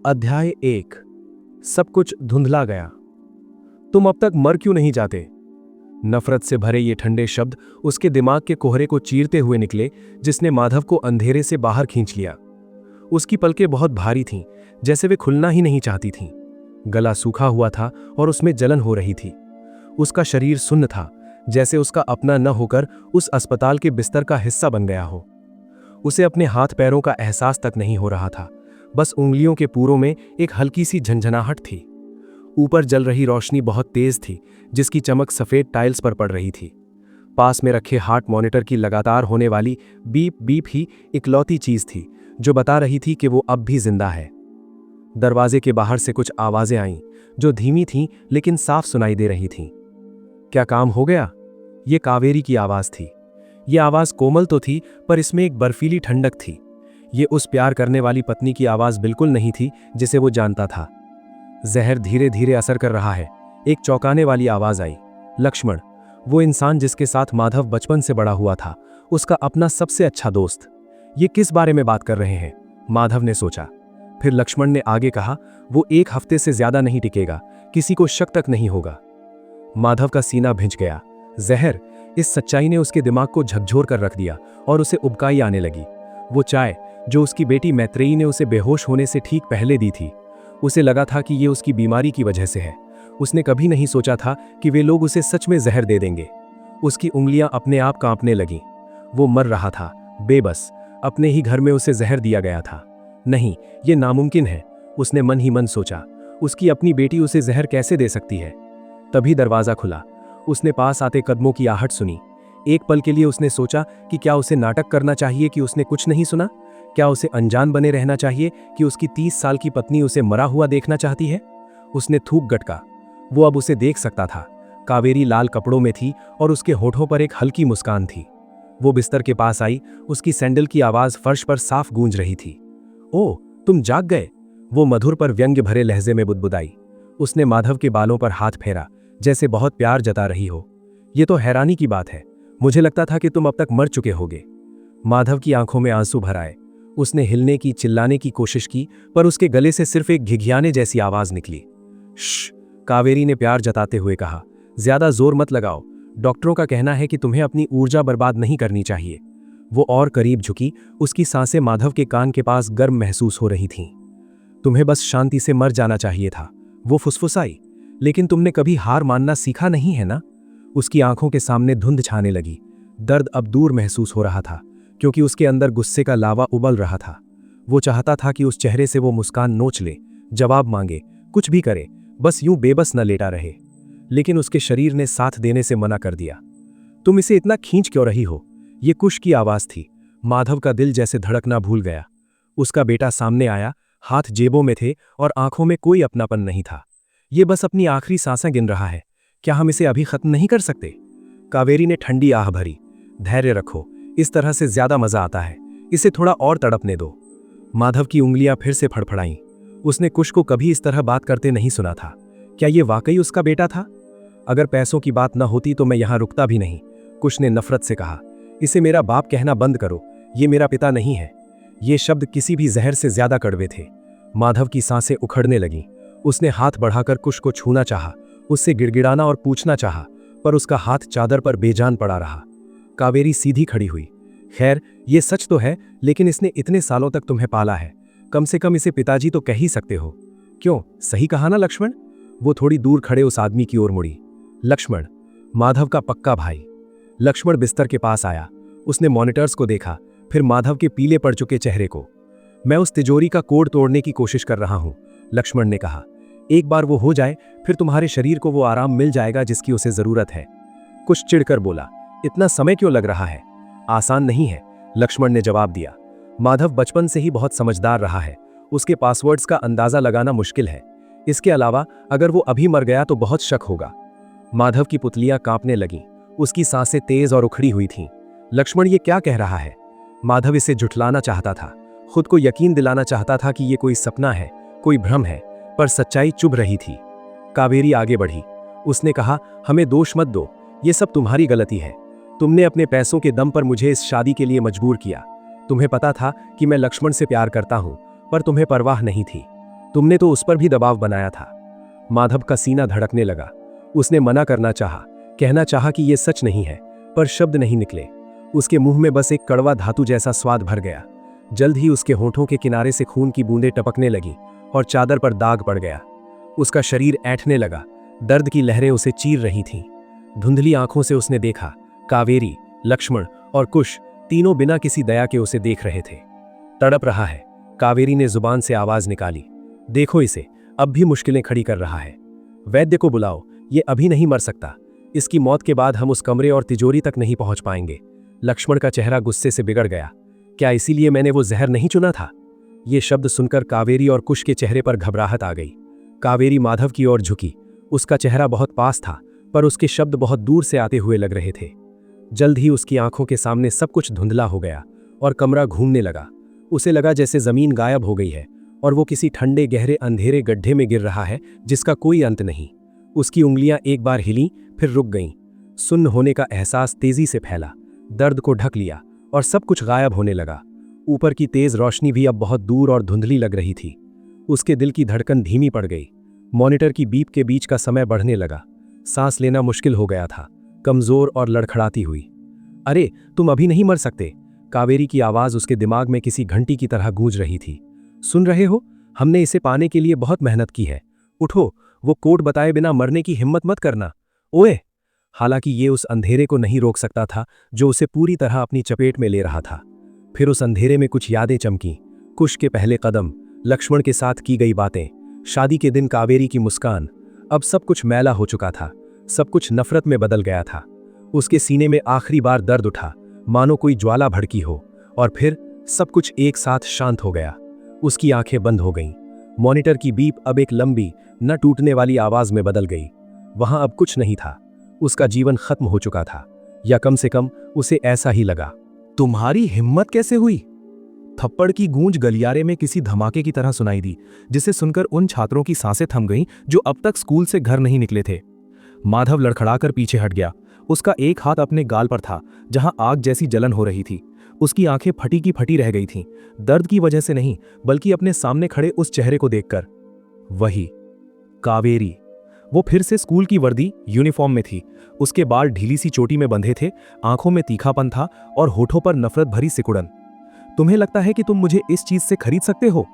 अध्याय 1। सब कुछ धुंधला गया। तुम अब तक मर क्यों नहीं जाते? नफरत से भरे ये ठंडे शब्द उसके दिमाग के कोहरे को चीरते हुए निकले, जिसने माधव को अंधेरे से बाहर खींच लिया। उसकी पलकें बहुत भारी थीं, जैसे वे खुलना ही नहीं चाहती थीं। गला सूखा हुआ था और उसमें जलन हो रही थी। उसका शरीर सुन्न था, जैसे उसका अपना न होकर उस अस्पताल के बिस्तर का हिस्सा बन गया हो। उसे अपने हाथ पैरों का एहसास तक नहीं हो रहा था, बस उंगलियों के पूरों में एक हल्की सी झंझनाहट थी। ऊपर जल रही रोशनी बहुत तेज थी, जिसकी चमक सफेद टाइल्स पर पड़ रही थी। पास में रखे हार्ट मॉनिटर की लगातार होने वाली बीप बीप ही इकलौती चीज थी जो बता रही थी कि वो अब भी जिंदा है। दरवाजे के बाहर से कुछ आवाजें आईं, जो धीमी थीं लेकिन साफ सुनाई दे रही थीं। क्या काम हो गया? ये कावेरी की आवाज थी। ये आवाज कोमल तो थी, पर इसमें एक बर्फीली ठंडक थी। ये उस प्यार करने वाली पत्नी की आवाज बिल्कुल नहीं थी जिसे वो जानता था। जहर धीरे धीरे असर कर रहा है। एक चौंकाने वाली आवाज आई। लक्ष्मण, वो इंसान जिसके साथ माधव बचपन से बड़ा हुआ था, उसका अपना सबसे अच्छा दोस्त। ये किस बारे में बात कर रहे हैं? माधव ने सोचा। फिर लक्ष्मण ने आगे कहा, वो 1 हफ्ते से ज्यादा नहीं टिकेगा, किसी को शक तक नहीं होगा। माधव का सीना भिंच गया। जहर, इस सच्चाई ने उसके दिमाग को झकझोर कर रख दिया और उसे उबकाई आने लगी। वो चाय जो उसकी बेटी मैत्रेयी ने उसे बेहोश होने से ठीक पहले दी थी, उसे लगा था कि ये उसकी बीमारी की वजह से है। उसने कभी नहीं सोचा था कि वे लोग उसे सच में जहर दे देंगे। उसकी उंगलियां अपने आप कांपने लगीं। वो मर रहा था, बेबस। अपने ही घर में उसे जहर दिया गया था। नहीं, ये नामुमकिन है, उसने मन ही मन सोचा। उसकी अपनी बेटी उसे जहर कैसे दे सकती है? तभी दरवाजा खुला। उसने पास आते कदमों की आहट सुनी। एक पल के लिए उसने सोचा कि क्या उसे नाटक करना चाहिए कि उसने कुछ नहीं सुना। क्या उसे अनजान बने रहना चाहिए कि उसकी 30 साल की पत्नी उसे मरा हुआ देखना चाहती है? उसने थूक गटका। वो अब उसे देख सकता था। कावेरी लाल कपड़ों में थी और उसके होठों पर एक हल्की मुस्कान थी। वो बिस्तर के पास आई। उसकी सैंडल की आवाज फर्श पर साफ गूंज रही थी। ओ, तुम जाग गए? वो मधुर पर व्यंग्य भरे लहजे में बुदबुदाई। उसने माधव के बालों पर हाथ फेरा, जैसे बहुत प्यार जता रही हो। ये तो हैरानी की बात है, मुझे लगता था कि तुम अब तक मर चुके होगे। माधव की आंखों में आंसू भर आए। उसने हिलने की, चिल्लाने की कोशिश की, पर उसके गले से सिर्फ एक घिघियाने जैसी आवाज निकली। श्श, कावेरी ने प्यार जताते हुए कहा। ज्यादा जोर मत लगाओ, डॉक्टरों का कहना है कि तुम्हें अपनी ऊर्जा बर्बाद नहीं करनी चाहिए। वो और करीब झुकी। उसकी सांसें माधव के कान के पास गर्म महसूस हो रही थीं। तुम्हें बस शांति से मर जाना चाहिए था, वो फुसफुसाई। लेकिन तुमने कभी हार मानना सीखा नहीं है ना? उसकी आंखों के सामने धुंध छाने लगी। दर्द अब दूर महसूस हो रहा था, क्योंकि उसके अंदर गुस्से का लावा उबल रहा था। वो चाहता था कि उस चेहरे से वो मुस्कान नोच ले, जवाब मांगे, कुछ भी करे, बस यूं बेबस न लेटा रहे। लेकिन उसके शरीर ने साथ देने से मना कर दिया। तुम इसे इतना खींच क्यों रही हो? ये कुश की आवाज थी। माधव का दिल जैसे धड़कना भूल गया। उसका बेटा सामने आया, हाथ जेबों में थे और आंखों में कोई अपनापन नहीं था। ये बस अपनी आखिरी सांसें गिन रहा है। क्या हम इसे अभी खत्म नहीं कर सकते? कावेरी ने ठंडी आह भरी। धैर्य रखो, इस तरह से ज्यादा मजा आता है, इसे थोड़ा और तड़पने दो। माधव की उंगलियां फिर से फड़फड़ाईं। उसने कुश को कभी इस तरह बात करते नहीं सुना था। क्या ये वाकई उसका बेटा था? अगर पैसों की बात न होती तो मैं यहां रुकता भी नहीं, कुश ने नफरत से कहा। इसे मेरा बाप कहना बंद करो, ये मेरा पिता नहीं है। ये शब्द किसी भी जहर से ज्यादा कड़वे थे। माधव की सांसें उखड़ने लगीं। उसने हाथ बढ़ाकर कुश को छूना चाहा, उससे गिड़गिड़ाना और पूछना चाहा, पर उसका हाथ चादर पर बेजान पड़ा रहा। कावेरी सीधी खड़ी हुई। खैर, ये सच तो है, लेकिन इसने इतने सालों तक तुम्हें पाला है, कम से कम इसे पिताजी तो कह ही सकते हो। क्यों, सही कहा ना लक्ष्मण? वो थोड़ी दूर खड़े उस आदमी की ओर मुड़ी। लक्ष्मण, माधव का पक्का भाई। लक्ष्मण बिस्तर के पास आया। उसने मॉनिटर्स को देखा, फिर माधव के पीले पड़ चुके चेहरे को। मैं उस तिजोरी का कोड तोड़ने की कोशिश कर रहा हूं, लक्ष्मण ने कहा। एक बार वो हो जाए, फिर तुम्हारे शरीर को वो आराम मिल जाएगा जिसकी उसे जरूरत है। कुछ चिढ़कर बोला, इतना समय क्यों लग रहा है? आसान नहीं है, लक्ष्मण ने जवाब दिया। माधव बचपन से ही बहुत समझदार रहा है, उसके पासवर्ड्स का अंदाजा लगाना मुश्किल है। इसके अलावा अगर वो अभी मर गया तो बहुत शक होगा। माधव की पुतलियां कांपने लगीं। उसकी सांसें तेज और उखड़ी हुई थीं। लक्ष्मण ये क्या कह रहा है? माधव इसे झुठलाना चाहता था, खुद को यकीन दिलाना चाहता था कि ये कोई सपना है, कोई भ्रम है, पर सच्चाई चुभ रही थी। कावेरी आगे बढ़ी। उसने कहा, हमें दोष मत दो, ये सब तुम्हारी गलती है। तुमने अपने पैसों के दम पर मुझे इस शादी के लिए मजबूर किया। तुम्हें पता था कि मैं लक्ष्मण से प्यार करता हूं, पर तुम्हें परवाह नहीं थी। तुमने तो उस पर भी दबाव बनाया था। माधव का सीना धड़कने लगा। उसने मना करना चाहा, कहना चाहा कि यह सच नहीं है, पर शब्द नहीं निकले। उसके मुंह में बस एक कड़वा धातु जैसा स्वाद भर गया। जल्द ही उसके होठों के किनारे से खून की बूंदें टपकने लगी और चादर पर दाग पड़ गया। उसका शरीर ऐंठने लगा। दर्द की लहरें उसे चीर रही थीं। धुंधली आंखों से उसने देखा, कावेरी, लक्ष्मण और कुश तीनों बिना किसी दया के उसे देख रहे थे। तड़प रहा है। कावेरी ने जुबान से आवाज निकाली, देखो इसे, अब भी मुश्किलें खड़ी कर रहा है। वैद्य को बुलाओ, ये अभी नहीं मर सकता। इसकी मौत के बाद हम उस कमरे और तिजोरी तक नहीं पहुंच पाएंगे। लक्ष्मण का चेहरा गुस्से से बिगड़ गया। क्या इसीलिए मैंने वो जहर नहीं चुना था? ये शब्द सुनकर कावेरी और कुश के चेहरे पर घबराहट आ गई। कावेरी माधव की ओर झुकी। उसका चेहरा बहुत पास था, पर उसके शब्द बहुत दूर से आते हुए लग रहे थे। जल्द ही उसकी आंखों के सामने सब कुछ धुंधला हो गया और कमरा घूमने लगा। उसे लगा जैसे जमीन गायब हो गई है और वो किसी ठंडे गहरे अंधेरे गड्ढे में गिर रहा है जिसका कोई अंत नहीं। उसकी उंगलियां एक बार हिलीं, फिर रुक गईं। सुन्न होने का एहसास तेजी से फैला, दर्द को ढक लिया और सब कुछ गायब होने लगा। ऊपर की तेज रोशनी भी अब बहुत दूर और धुंधली लग रही थी। उसके दिल की धड़कन धीमी पड़ गई। मॉनिटर की बीप के बीच का समय बढ़ने लगा। सांस लेना मुश्किल हो गया था, कमजोर और लड़खड़ाती हुई। अरे, तुम अभी नहीं मर सकते। कावेरी की आवाज उसके दिमाग में किसी घंटी की तरह गूंज रही थी। सुन रहे हो? हमने इसे पाने के लिए बहुत मेहनत की है। उठो, वो कोड बताए बिना मरने की हिम्मत मत करना। ओए! हालांकि ये उस अंधेरे को नहीं रोक सकता था जो उसे पूरी तरह अपनी चपेट में ले रहा था। फिर उस अंधेरे में कुछ यादें चमकीं। कुश के पहले कदम, लक्ष्मण के साथ की गई बातें, शादी के दिन कावेरी की मुस्कान। अब सब कुछ मैला हो चुका था। सब कुछ नफरत में बदल गया था। उसके सीने में आखिरी बार दर्द उठा, मानो कोई ज्वाला भड़की हो, और फिर सब कुछ एक साथ शांत हो गया। उसकी आंखें बंद हो गईं। मॉनिटर की बीप अब एक लंबी, न टूटने वाली आवाज में बदल गई। वहां अब कुछ नहीं था। उसका जीवन खत्म हो चुका था, या कम से कम उसे ऐसा ही लगा। तुम्हारी हिम्मत कैसे हुई? थप्पड़ की गूंज गलियारे में किसी धमाके की तरह सुनाई दी, जिसे सुनकर उन छात्रों की सांसें थम गईं जो अब तक स्कूल से घर नहीं निकले थे। माधव लड़खड़ाकर पीछे हट गया। उसका एक हाथ अपने गाल पर था, जहां आग जैसी जलन हो रही थी। उसकी आंखें फटी की फटी रह गई थीं, दर्द की वजह से नहीं, बल्कि अपने सामने खड़े उस चेहरे को देखकर। वही कावेरी। वो फिर से स्कूल की वर्दी, यूनिफॉर्म में थी। उसके बाल ढीली सी चोटी में बंधे थे, आंखों में तीखापन था और होठों पर नफरत भरी सिकुड़न। तुम्हें लगता है कि तुम मुझे इस चीज से खरीद सकते हो?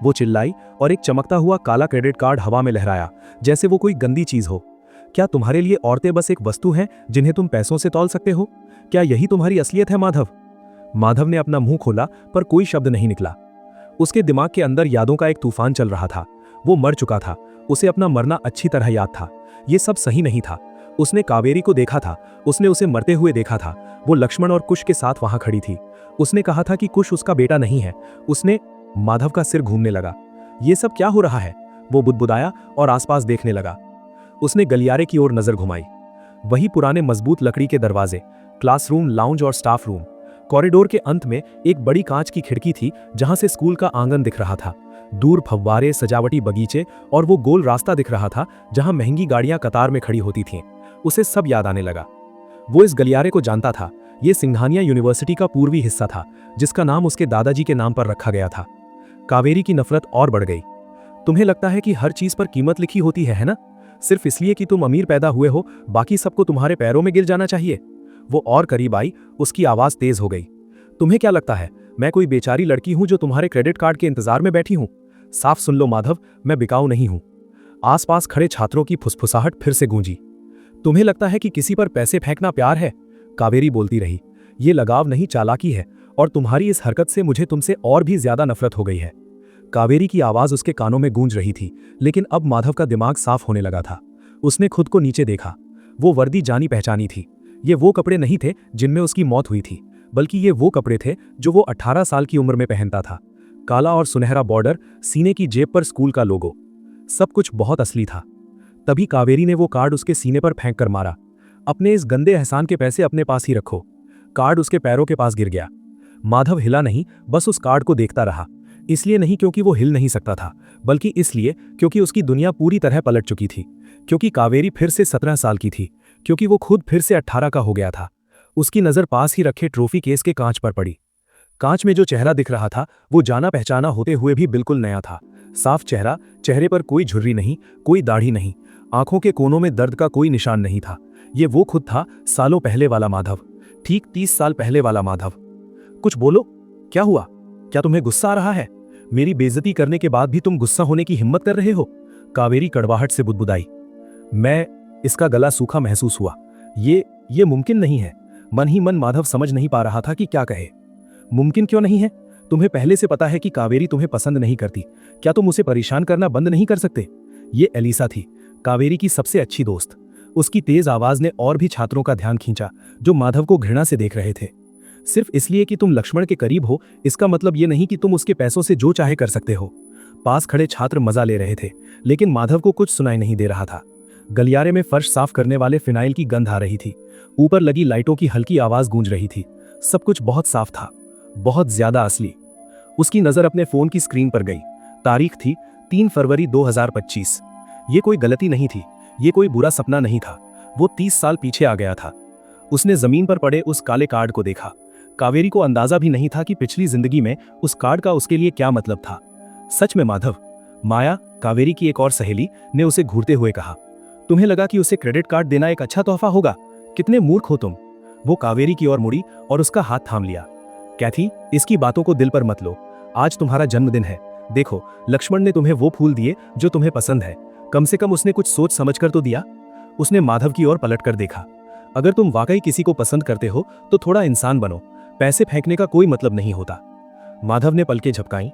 वो चिल्लाई और एक चमकता हुआ काला क्रेडिट कार्ड हवा में लहराया, जैसे वो कोई गंदी चीज हो। क्या तुम्हारे लिए औरतें बस एक वस्तु हैं जिन्हें तुम पैसों से तौल सकते हो? क्या यही तुम्हारी असलियत है, माधव? माधव ने अपना मुंह खोला, पर कोई शब्द नहीं निकला। उसके दिमाग के अंदर यादों का एक तूफान चल रहा था। वो मर चुका था। उसे अपना मरना अच्छी तरह याद था। ये सब सही नहीं था। उसने कावेरी को देखा था। उसने उसे मरते हुए देखा था। वो लक्ष्मण और कुश के साथ वहां खड़ी थी। उसने कहा था कि कुश उसका बेटा नहीं है। उसने माधव का सिर घूमने लगा। ये सब क्या हो रहा है? वो बुदबुदाया और आसपास देखने लगा। उसने गलियारे की ओर नजर घुमाई। वही पुराने मजबूत लकड़ी के दरवाजे, क्लासरूम, लाउंज और स्टाफ रूम। कॉरिडोर के अंत में एक बड़ी कांच की खिड़की थी, जहां से स्कूल का आंगन दिख रहा था। दूर फव्वारे, सजावटी बगीचे और वो गोल रास्ता दिख रहा था जहां महंगी गाड़ियां कतार में खड़ी होती थीं। उसे सब याद आने लगा। वो इस गलियारे को जानता था। ये सिंघानिया यूनिवर्सिटी का पूर्वी हिस्सा था, जिसका नाम उसके दादाजी के नाम पर रखा गया था। कावेरी की नफरत और बढ़ गई। तुम्हें लगता है कि हर चीज पर कीमत लिखी होती है ना? सिर्फ इसलिए कि तुम अमीर पैदा हुए हो, बाकी सबको तुम्हारे पैरों में गिर जाना चाहिए। वो और करीब आई। उसकी आवाज तेज हो गई। तुम्हें क्या लगता है मैं कोई बेचारी लड़की हूं जो तुम्हारे क्रेडिट कार्ड के इंतजार में बैठी हूं? साफ सुन लो माधव, मैं बिकाऊ नहीं हूं। आसपास खड़े छात्रों की फुसफुसाहट फिर से गूंजी। तुम्हें लगता है कि किसी पर पैसे फेंकना प्यार है? कावेरी बोलती रही। ये लगाव नहीं, चालाकी है, और तुम्हारी इस हरकत से मुझे तुमसे और भी ज्यादा नफरत हो गई है। कावेरी की आवाज उसके कानों में गूंज रही थी, लेकिन अब माधव का दिमाग साफ होने लगा था। उसने खुद को नीचे देखा। वो वर्दी जानी पहचानी थी। ये वो कपड़े नहीं थे जिनमें उसकी मौत हुई थी, बल्कि ये वो कपड़े थे जो वो 18 साल की उम्र में पहनता था। काला और सुनहरा बॉर्डर, सीने की जेब पर स्कूल का लोगो, सब कुछ बहुत असली था। तभी कावेरी ने वो कार्ड उसके सीने पर फेंक कर मारा। अपने इस गंदे एहसान के पैसे अपने पास ही रखो। कार्ड उसके पैरों के पास गिर गया। माधव हिला नहीं, बस उस कार्ड को देखता रहा। इसलिए नहीं क्योंकि वो हिल नहीं सकता था, बल्कि इसलिए क्योंकि उसकी दुनिया पूरी तरह पलट चुकी थी। क्योंकि कावेरी फिर से 17 साल की थी। क्योंकि वो खुद फिर से 18 का हो गया था। उसकी नजर पास ही रखे ट्रॉफी केस के कांच पर पड़ी। कांच में जो चेहरा दिख रहा था वो जाना पहचाना होते हुए भी बिल्कुल नया था। साफ चेहरा, चेहरे पर कोई झुर्री नहीं, कोई दाढ़ी नहीं, आंखों के कोनों में दर्द का कोई निशान नहीं था। ये वो खुद था, सालों पहले वाला माधव, ठीक 30 साल पहले वाला माधव। कुछ बोलो, क्या हुआ? क्या तुम्हें गुस्सा आ रहा है? मेरी बेइज्जती करने के बाद भी तुम गुस्सा होने की हिम्मत कर रहे हो? कावेरी कड़वाहट से बुदबुदाई। मैं, इसका गला सूखा महसूस हुआ। ये मुमकिन नहीं है। मन ही मन माधव समझ नहीं पा रहा था कि क्या कहे। मुमकिन क्यों नहीं है? तुम्हें पहले से पता है कि कावेरी तुम्हें पसंद नहीं करती। क्या तुम उसे परेशान करना बंद नहीं कर सकते? ये एलिसा थी, कावेरी की सबसे अच्छी दोस्त। उसकी तेज आवाज ने और भी छात्रों का ध्यान खींचा, जो माधव को घृणा से देख रहे थे। सिर्फ इसलिए कि तुम लक्ष्मण के करीब हो, इसका मतलब ये नहीं कि तुम उसके पैसों से जो चाहे कर सकते हो। पास खड़े छात्र मजा ले रहे थे, लेकिन माधव को कुछ सुनाई नहीं दे रहा था। गलियारे में फर्श साफ करने वाले फिनाइल की गंध आ रही थी। ऊपर लगी लाइटों की हल्की आवाज गूंज रही थी। सब कुछ बहुत साफ था, बहुत ज्यादा असली। उसकी नजर अपने फोन की स्क्रीन पर गई। तारीख थी 3 फरवरी 2025। ये कोई गलती नहीं थी, ये कोई बुरा सपना नहीं था। वो 30 साल पीछे आ गया था। उसने जमीन पर पड़े उस काले कार्ड को देखा। कावेरी को अंदाजा भी नहीं था कि पिछली जिंदगी में उस कार्ड का उसके लिए क्या मतलब था। सच में माधव? माया, कावेरी की एक और सहेली, ने उसे घूरते हुए कहा। तुम्हें लगा कि उसे क्रेडिट कार्ड देना एक अच्छा तोहफा होगा? कितने मूर्ख हो तुम। वो कावेरी की ओर मुड़ी और उसका हाथ थाम लिया। कैथी, इसकी बातों को दिल पर मत लो। आज तुम्हारा जन्मदिन है। देखो, लक्ष्मण ने तुम्हें वो फूल दिए जो तुम्हें पसंद है। कम से कम उसने कुछ सोच समझकर तो दिया। उसने माधव की ओर पलटकर देखा। अगर तुम वाकई किसी को पसंद करते हो तो थोड़ा इंसान बनो। पैसे फेंकने का कोई मतलब नहीं होता। माधव ने पलकें झपकाईं।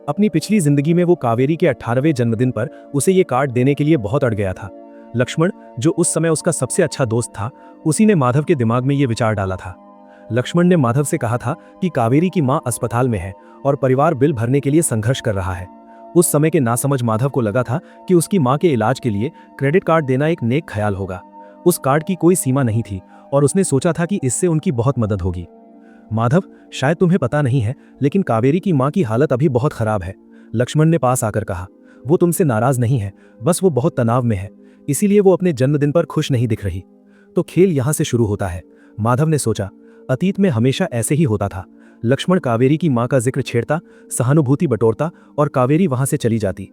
अपनी पिछली जिंदगी में वो कावेरी के 18वें जन्मदिन पर उसे ये कार्ड देने के लिए बहुत अड़ गया था। लक्ष्मण, जो उस समय उसका सबसे अच्छा दोस्त था, उसी ने माधव के दिमाग में ये विचार डाला था। लक्ष्मण ने माधव से कहा था कि कावेरी की मां अस्पताल में है और परिवार बिल भरने के लिए संघर्ष कर रहा है। उस समय के नासमझ माधव को लगा था कि उसकी मां के इलाज के लिए क्रेडिट कार्ड देना एक नेक ख्याल होगा। उस कार्ड की कोई सीमा नहीं थी और उसने सोचा था कि इससे उनकी बहुत मदद होगी। माधव, शायद तुम्हें पता नहीं है, लेकिन कावेरी की मां की हालत अभी बहुत खराब है, लक्ष्मण ने पास आकर कहा। वो तुमसे नाराज नहीं है, बस वो बहुत तनाव में है, इसीलिए वो अपने जन्मदिन पर खुश नहीं दिख रही। तो खेल यहां से शुरू होता है, माधव ने सोचा। अतीत में हमेशा ऐसे ही होता था। लक्ष्मण कावेरी की मां का जिक्र छेड़ता, सहानुभूति बटोरता और कावेरी वहां से चली जाती।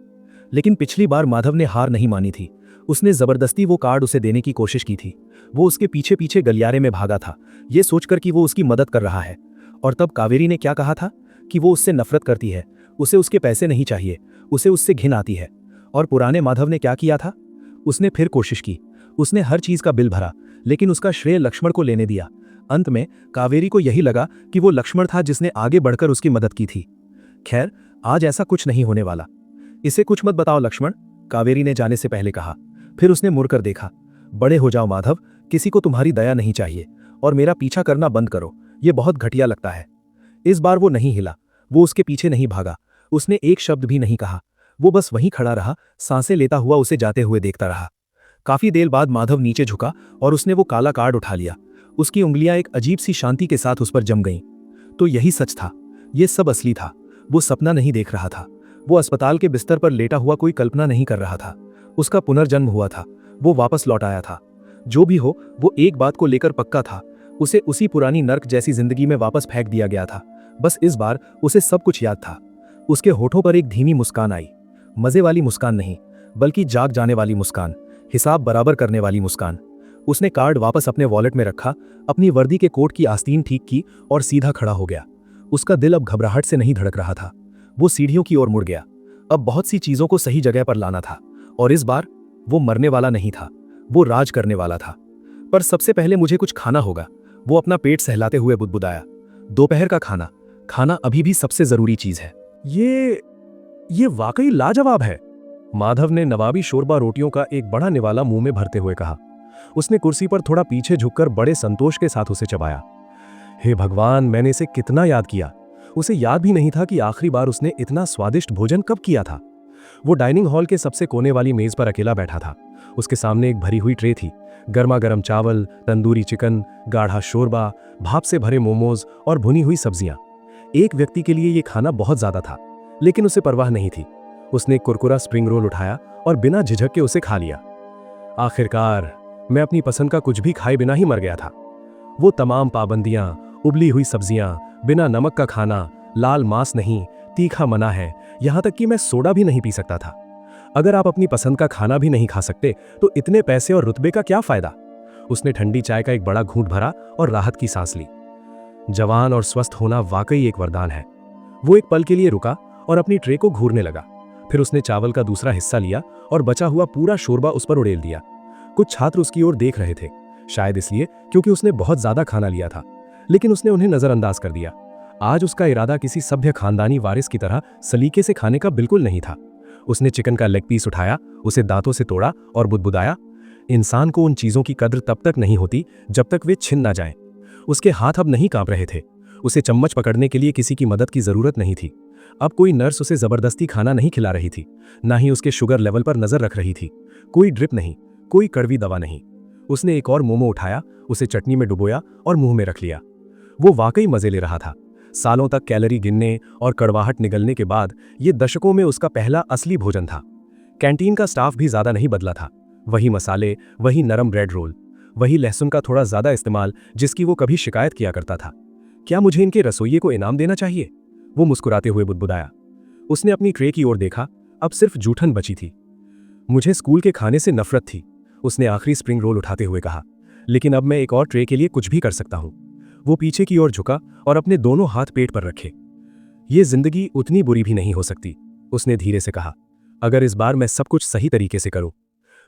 लेकिन पिछली बार माधव ने हार नहीं मानी थी। उसने जबरदस्ती वो कार्ड उसे देने की कोशिश की थी। वो उसके पीछे पीछे गलियारे में भागा था, ये सोचकर कि वो उसकी मदद कर रहा है। और तब कावेरी ने क्या कहा था कि वो उससे नफरत करती है, उसे उसके पैसे नहीं चाहिए, उसे उससे घिन आती है। और पुराने माधव ने क्या किया था? उसने फिर कोशिश की। उसने हर चीज का बिल भरा, लेकिन उसका श्रेय लक्ष्मण को लेने दिया। अंत में कावेरी को यही लगा कि वो लक्ष्मण था जिसने आगे बढ़कर उसकी मदद की थी। खैर, आज ऐसा कुछ नहीं होने वाला। इसे कुछ मत बताओ लक्ष्मण, कावेरी ने जाने से पहले कहा। फिर उसने मुड़कर देखा। बड़े हो जाओ माधव, किसी को तुम्हारी दया नहीं चाहिए, और मेरा पीछा करना बंद करो, ये बहुत घटिया लगता है। इस बार वो नहीं हिला, वो उसके पीछे नहीं भागा, उसने एक शब्द भी नहीं कहा। वो बस वहीं खड़ा रहा, सांसें लेता हुआ उसे जाते हुए देखता रहा। काफी देर बाद माधव नीचे झुका और उसने वो काला कार्ड उठा लिया। उसकी उंगलियां एक अजीब सी शांति के साथ उस पर जम गईं। तो यही सच था, ये सब असली था। वो सपना नहीं देख रहा था, वो अस्पताल के बिस्तर पर लेटा हुआ कोई कल्पना नहीं कर रहा था। उसका पुनर्जन्म हुआ था, वो वापस लौट आया था। जो भी हो, वो एक बात को लेकर पक्का था, उसे उसी पुरानी नर्क जैसी जिंदगी में वापस फेंक दिया गया था। बस इस बार उसे सब कुछ याद था। उसके होठों पर एक धीमी मुस्कान आई, मजे वाली मुस्कान नहीं, बल्कि जाग जाने वाली मुस्कान, हिसाब बराबर करने वाली मुस्कान। उसने कार्ड वापस अपने वॉलेट में रखा, अपनी वर्दी के कोट की आस्तीन ठीक की और सीधा खड़ा हो गया। उसका दिल अब घबराहट से नहीं धड़क रहा था। वो सीढ़ियों की ओर मुड़ गया। अब बहुत सी चीजों को सही जगह पर लाना था, और इस बार वो मरने वाला नहीं था, वो राज करने वाला था। पर सबसे पहले मुझे कुछ खाना होगा, वो अपना पेट सहलाते हुए बुदबुदाया। दोपहर का खाना, खाना अभी भी सबसे जरूरी चीज है। ये वाकई लाजवाब है, माधव ने नवाबी शोरबा रोटियों का एक बड़ा निवाला मुंह में भरते हुए कहा। उसने कुर्सी पर थोड़ा पीछे झुककर बड़े संतोष के साथ उसे चबाया। हे भगवान, मैंने इसे कितना याद किया। उसे याद भी नहीं था कि आखिरी बार उसने इतना स्वादिष्ट भोजन कब किया था। वो डाइनिंग हॉल के सबसे कोने वाली मेज पर अकेला बैठा था। उसके सामने एक भरी हुई ट्रे थी, गर्मा गर्म चावल, तंदूरी चिकन, गाढ़ा शोरबा, भाप से भरे मोमोज और भुनी हुई सब्जियां। एक व्यक्ति के लिए ये खाना बहुत ज्यादा था, लेकिन उसे परवाह नहीं थी। उसने एक कुरकुरा स्प्रिंग रोल उठाया और बिना झिझक के उसे खा लिया। आखिरकार मैं अपनी पसंद का कुछ भी खाए बिना ही मर गया था। वो तमाम पाबंदियां, उबली हुई सब्जियां, बिना नमक का खाना, लाल मांस नहीं, तीखा मना है, यहां तक कि मैं सोडा भी नहीं पी सकता था। अगर आप अपनी पसंद का खाना भी नहीं खा सकते तो इतने पैसे और रुतबे का क्या फायदा? उसने ठंडी चाय का एक बड़ा घूंट भरा और राहत की सांस ली। जवान और स्वस्थ होना वाकई एक वरदान है। वो एक पल के लिए रुका और अपनी ट्रे को घूरने लगा। फिर उसने चावल का दूसरा हिस्सा लिया और बचा हुआ पूरा शोरबा उस पर उड़ेल दिया। कुछ छात्र उसकी ओर देख रहे थे, शायद इसलिए क्योंकि उसने बहुत ज्यादा खाना लिया था, लेकिन उसने उन्हें नजरअंदाज कर दिया। आज उसका इरादा किसी सभ्य खानदानी वारिस की तरह सलीके से खाने का बिल्कुल नहीं था। उसने चिकन का लेग पीस उठाया, उसे दांतों से तोड़ा और बुदबुदाया। इंसान को उन चीजों की कद्र तब तक नहीं होती जब तक वे छिन ना जाएं। उसके हाथ अब नहीं कांप रहे थे। उसे चम्मच पकड़ने के लिए किसी की मदद की जरूरत नहीं थी। अब कोई नर्स उसे जबरदस्ती खाना नहीं खिला रही थी, ना ही उसके शुगर लेवल पर नजर रख रही थी। कोई ड्रिप नहीं, कोई कड़वी दवा नहीं। उसने एक और मोमो उठाया, उसे चटनी में डुबोया और मुंह में रख लिया। वो वाकई मजे ले रहा था। सालों तक कैलोरी गिनने और कड़वाहट निगलने के बाद ये दशकों में उसका पहला असली भोजन था। कैंटीन का स्टाफ भी ज्यादा नहीं बदला था। वही मसाले, वही नरम ब्रेड रोल, वही लहसुन का थोड़ा ज्यादा इस्तेमाल जिसकी वो कभी शिकायत किया करता था। क्या मुझे इनके रसोइये को इनाम देना चाहिए? वो मुस्कुराते हुए बुदबुदाया। उसने अपनी ट्रे की ओर देखा, अब सिर्फ जूठन बची थी। मुझे स्कूल के खाने से नफरत थी, उसने आखिरी स्प्रिंग रोल उठाते हुए कहा, लेकिन अब मैं एक और ट्रे के लिए कुछ भी कर सकता हूं। वो पीछे की ओर झुका और अपने दोनों हाथ पेट पर रखे। ये जिंदगी उतनी बुरी भी नहीं हो सकती, उसने धीरे से कहा, अगर इस बार मैं सब कुछ सही तरीके से करूं।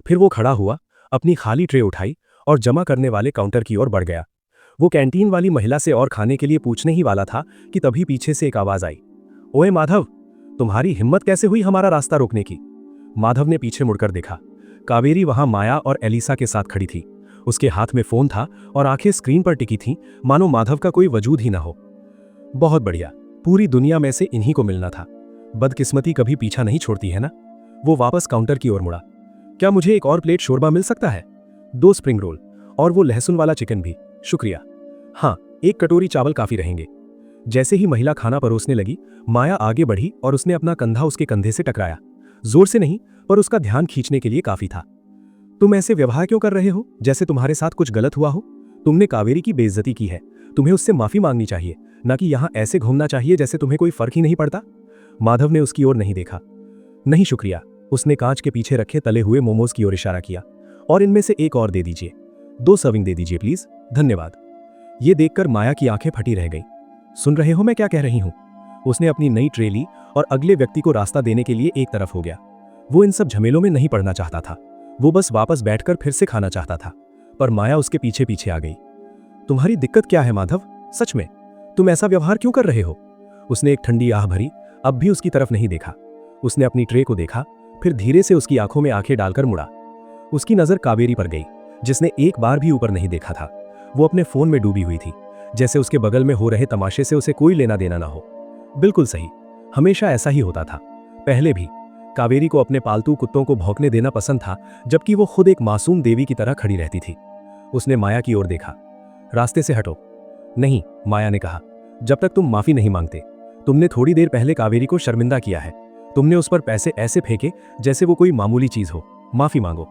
फिर वो खड़ा हुआ, अपनी खाली ट्रे उठाई और जमा करने वाले काउंटर की ओर बढ़ गया। वो कैंटीन वाली महिला से और खाने के लिए पूछने ही वाला था कि तभी पीछे से एक आवाज आई, ओए माधव, तुम्हारी हिम्मत कैसे हुई हमारा रास्ता रोकने की? माधव ने पीछे मुड़कर देखा। कावेरी वहां माया और एलिसा के साथ खड़ी थी। उसके हाथ में फोन था और आंखें स्क्रीन पर टिकी थीं, मानो माधव का कोई वजूद ही ना हो। बहुत बढ़िया, पूरी दुनिया में से इन्हीं को मिलना था। बदकिस्मती कभी पीछा नहीं छोड़ती है ना। वो वापस काउंटर की ओर मुड़ा। क्या मुझे एक और प्लेट शोरबा मिल सकता है? 2 स्प्रिंग रोल और वो लहसुन वाला चिकन भी, शुक्रिया। हाँ, 1 कटोरी चावल काफी रहेंगे। जैसे ही महिला खाना परोसने लगी, माया आगे बढ़ी और उसने अपना कंधा उसके कंधे से टकराया। जोर से नहीं, पर उसका ध्यान खींचने के लिए काफी था। तुम ऐसे व्यवहार क्यों कर रहे हो जैसे तुम्हारे साथ कुछ गलत हुआ हो? तुमने कावेरी की बेइज्जती की है, तुम्हें उससे माफी मांगनी चाहिए, ना कि यहां ऐसे घूमना चाहिए जैसे तुम्हें कोई फर्क ही नहीं पड़ता। माधव ने उसकी ओर नहीं देखा। नहीं शुक्रिया, उसने कांच के पीछे रखे तले हुए मोमोज की ओर इशारा किया। और इनमें से 1 और दे दीजिए, 2 सर्विंग दे दीजिए प्लीज, धन्यवाद। ये देखकर माया की आंखें फटी रह गई। सुन रहे हो मैं क्या कह रही हूं? उसने अपनी नई ट्रे ली और अगले व्यक्ति को रास्ता देने के लिए एक तरफ हो गया। वो इन सब झमेलों में नहीं पड़ना चाहता था। वो बस वापस बैठकर फिर से खाना चाहता था। पर माया उसके पीछे पीछे आ गई। तुम्हारी दिक्कत क्या है माधव? सच में तुम ऐसा व्यवहार क्यों कर रहे हो? उसने एक ठंडी आह भरी, अब भी उसकी तरफ नहीं देखा। उसने अपनी ट्रे को देखा, फिर धीरे से उसकी आंखों में आंखें डालकर मुड़ा। उसकी नजर कावेरी पर गई, जिसने एक बार भी ऊपर नहीं देखा था। वो अपने फोन में डूबी हुई थी, जैसे उसके बगल में हो रहे तमाशे से उसे कोई लेना देना ना हो। बिल्कुल सही, हमेशा ऐसा ही होता था। पहले भी कावेरी को अपने पालतू कुत्तों को भौंकने देना पसंद था, जबकि वो खुद एक मासूम देवी की तरह खड़ी रहती थी। उसने माया की ओर देखा। रास्ते से हटो। नहीं, माया ने कहा, जब तक तुम माफी नहीं मांगते। तुमने थोड़ी देर पहले कावेरी को शर्मिंदा किया है। तुमने उस पर पैसे ऐसे फेंके जैसे वो कोई मामूली चीज हो। माफी मांगो।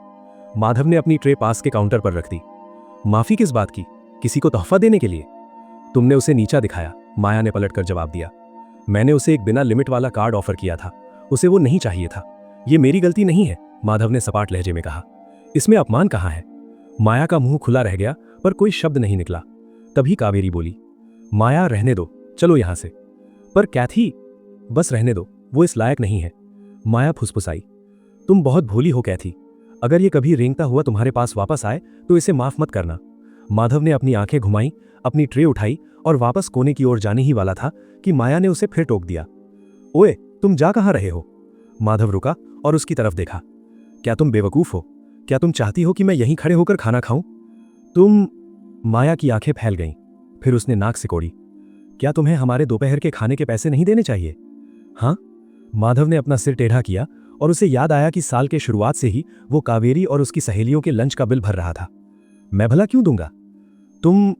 माधव ने अपनी ट्रे पास के काउंटर पर रख दी। माफी किस बात की? किसी को तोहफा देने के लिए? तुमने उसे नीचा दिखाया, माया ने पलटकर जवाब दिया। मैंने उसे एक बिना लिमिट वाला कार्ड ऑफर किया था, उसे वो नहीं चाहिए था। ये मेरी गलती नहीं है, माधव ने सपाट लहजे में कहा। इसमें अपमान कहाँ है? माया का मुंह खुला रह गया, पर कोई शब्द नहीं निकला। तभी कावेरी बोली, माया रहने दो, चलो यहां से। पर कैथी, बस रहने दो, वो इस लायक नहीं है। माया फुसफुसाई, तुम बहुत भोली हो कैथी। अगर ये कभी रेंगता हुआ तुम्हारे पास वापस आए तो इसे माफ मत करना। माधव ने अपनी आंखें घुमाई, अपनी ट्रे उठाई और वापस कोने की ओर जाने ही वाला था कि माया ने उसे फिर टोक दिया। ओए, तुम जा कहां रहे हो? माधव रुका और उसकी तरफ देखा। क्या तुम बेवकूफ हो? क्या तुम चाहती हो कि मैं यहीं खड़े होकर खाना खाऊं? तुम... माया की आंखें फैल गईं। फिर उसने नाक सिकोड़ी। क्या तुम्हें हमारे दोपहर के खाने के पैसे नहीं देने चाहिए? हाँ? माधव ने अपना सिर टेढ़ा किया और उसे याद आया कि साल के शुरुआत से ही वो कावेरी और उसकी सहेलियों के लंच का बिल भर रहा था। मैं भला क्यों दूंगा? तुम...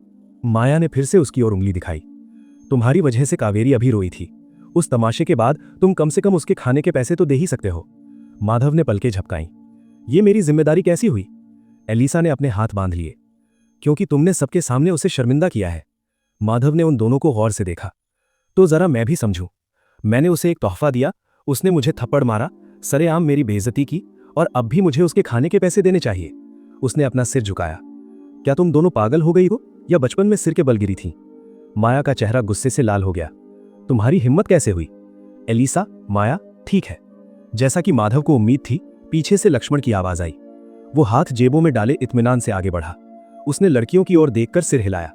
माया ने फिर से उसकी ओर उंगली दिखाई। तुम्हारी वजह से कावेरी अभी रोई थी। उस तमाशे के बाद तुम कम से कम उसके खाने के पैसे तो दे ही सकते हो। माधव ने पलकें झपकाई। ये मेरी जिम्मेदारी कैसी हुई? एलिसा ने अपने हाथ बांध लिए। क्योंकि तुमने सबके सामने उसे शर्मिंदा किया है। माधव ने उन दोनों को गौर से देखा। तो जरा मैं भी समझूं। मैंने उसे एक तोहफा दिया, उसने मुझे थप्पड़ मारा, सरेआम मेरी बेइज्जती की, और अब भी मुझे उसके खाने के पैसे देने चाहिए। उसने अपना सिर झुकाया। क्या तुम दोनों पागल हो गई हो या बचपन में सिर के बल गिरी थी? माया का चेहरा गुस्से से लाल हो गया। तुम्हारी हिम्मत कैसे हुई? एलिसा, माया, ठीक है। जैसा कि माधव को उम्मीद थी, पीछे से लक्ष्मण की आवाज आई। वो हाथ जेबों में डाले इत्मीनान से आगे बढ़ा। उसने लड़कियों की ओर देखकर सिर हिलाया।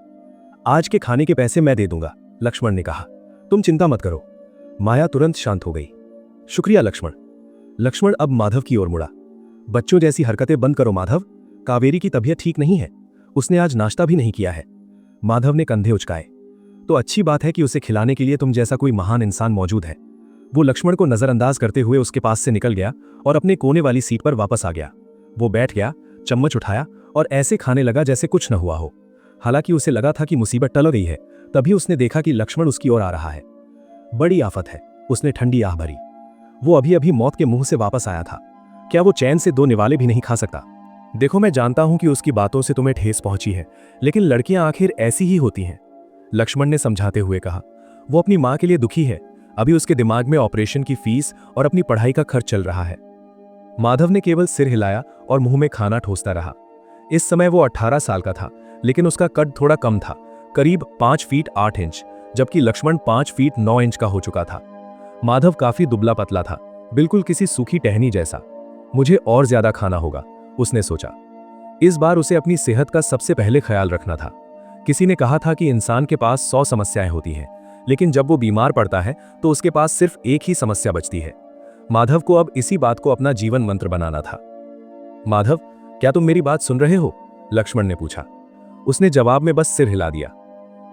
आज के खाने के पैसे मैं दे दूंगा, लक्ष्मण ने कहा। तुम चिंता मत करो। माया तुरंत शांत हो गई। शुक्रिया लक्ष्मण। लक्ष्मण अब माधव की ओर मुड़ा। बच्चों जैसी हरकतें बंद करो माधव, कावेरी की तबीयत ठीक नहीं है, उसने आज नाश्ता भी नहीं किया है। माधव ने कंधे उचकाए। तो अच्छी बात है कि उसे खिलाने के लिए तुम जैसा कोई महान इंसान मौजूद है। वो लक्ष्मण को नजरअंदाज करते हुए उसके पास से निकल गया और अपने कोने वाली सीट पर वापस आ गया। वो बैठ गया, चम्मच उठाया और ऐसे खाने लगा जैसे कुछ न हुआ हो। हालांकि उसे लगा था कि मुसीबत टल गई है, तभी उसने देखा कि लक्ष्मण उसकी ओर आ रहा है। बड़ी आफत है, उसने ठंडी आह भरी। वो अभी अभी मौत के मुंह से वापस आया था। क्या वो चैन से 2 निवाले भी नहीं खा सकता? देखो, मैं जानता हूं कि उसकी बातों से तुम्हें ठेस पहुंची है, लेकिन लड़कियां आखिर ऐसी ही होती हैं, लक्ष्मण ने समझाते हुए कहा। वो अपनी मां के लिए दुखी है। अभी उसके दिमाग में ऑपरेशन की फीस और अपनी पढ़ाई का खर्च चल रहा है। माधव ने केवल सिर हिलाया और मुंह में खाना ठोसता रहा। इस समय वो 18 साल का था, लेकिन उसका कद थोड़ा कम था, करीब 5 फीट 8 इंच, जबकि लक्ष्मण 5 फीट 9 इंच का हो चुका था। माधव काफी दुबला पतला था, बिल्कुल किसी सूखी टहनी जैसा। मुझे और ज्यादा खाना होगा, उसने सोचा। इस बार उसे अपनी सेहत का सबसे पहले ख्याल रखना था। किसी ने कहा था कि इंसान के पास 100 समस्याएं होती हैं, लेकिन जब वो बीमार पड़ता है तो उसके पास सिर्फ एक ही समस्या बचती है। माधव को अब इसी बात को अपना जीवन मंत्र बनाना था। माधव, क्या तुम मेरी बात सुन रहे हो? लक्ष्मण ने पूछा। उसने जवाब में बस सिर हिला दिया।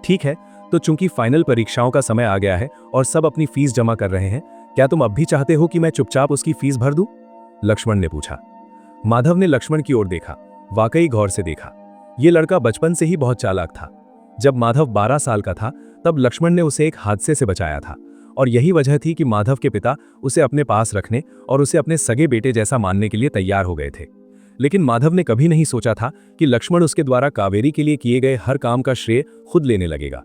ठीक है, तो चूंकि फाइनल परीक्षाओं का समय आ गया है और सब अपनी फीस जमा कर रहे हैं, क्या तुम अब भी चाहते हो कि मैं चुपचाप उसकी फीस भर दूं? लक्ष्मण ने पूछा। माधव ने लक्ष्मण की ओर देखा, वाकई गौर से देखा। यह लड़का बचपन से ही बहुत चालाक था। जब माधव 12 साल का था, तब लक्ष्मण ने उसे एक हादसे से बचाया था, और यही वजह थी कि माधव के पिता उसे अपने पास रखने और उसे अपने सगे बेटे जैसा मानने के लिए तैयार हो गए थे। लेकिन माधव ने कभी नहीं सोचा था कि लक्ष्मण उसके द्वारा कावेरी के लिए किए गए हर काम का श्रेय खुद लेने लगेगा।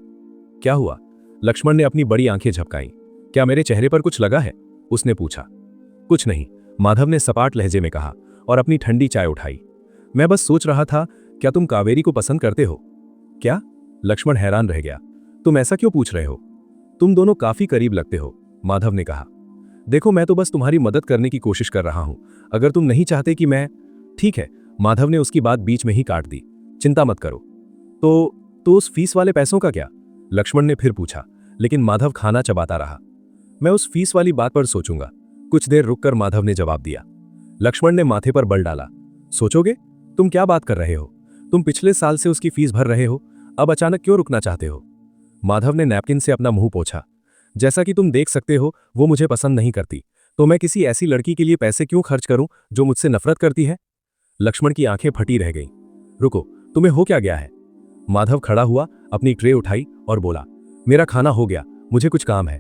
क्या हुआ? लक्ष्मण ने अपनी बड़ी आंखें झपकाईं। क्या मेरे चेहरे पर कुछ लगा है? उसने पूछा। कुछ नहीं, माधव ने सपाट लहजे में कहा और अपनी ठंडी चाय उठाई। मैं बस सोच रहा था, क्या तुम कावेरी को पसंद करते हो? क्या? लक्ष्मण हैरान रह गया। तुम ऐसा क्यों पूछ रहे हो? तुम दोनों काफी करीब लगते हो, माधव ने कहा। देखो, मैं तो बस तुम्हारी मदद करने की कोशिश कर रहा हूं। अगर तुम नहीं चाहते कि मैं... ठीक है, माधव ने उसकी बात बीच में ही काट दी। चिंता मत करो। तो उस फीस वाले पैसों का क्या? लक्ष्मण ने फिर पूछा, लेकिन माधव खाना चबाता रहा। मैं उस फीस वाली बात पर सोचूंगा। कुछ देर रुककर माधव ने जवाब दिया। लक्ष्मण ने माथे पर बल डाला। सोचोगे? तुम क्या बात कर रहे हो? तुम पिछले साल से उसकी फीस भर रहे हो, अब अचानक क्यों रुकना चाहते हो? माधव ने नैपकिन से अपना मुंह पोंछा। जैसा कि तुम देख सकते हो, वो मुझे पसंद नहीं करती, तो मैं किसी ऐसी लड़की के लिए पैसे क्यों खर्च करूं जो मुझसे नफरत करती है? लक्ष्मण की आंखें फटी रह गईं। रुको, तुम्हें हो क्या गया है? माधव खड़ा हुआ, अपनी ट्रे उठाई और बोला, मेरा खाना हो गया, मुझे कुछ काम है।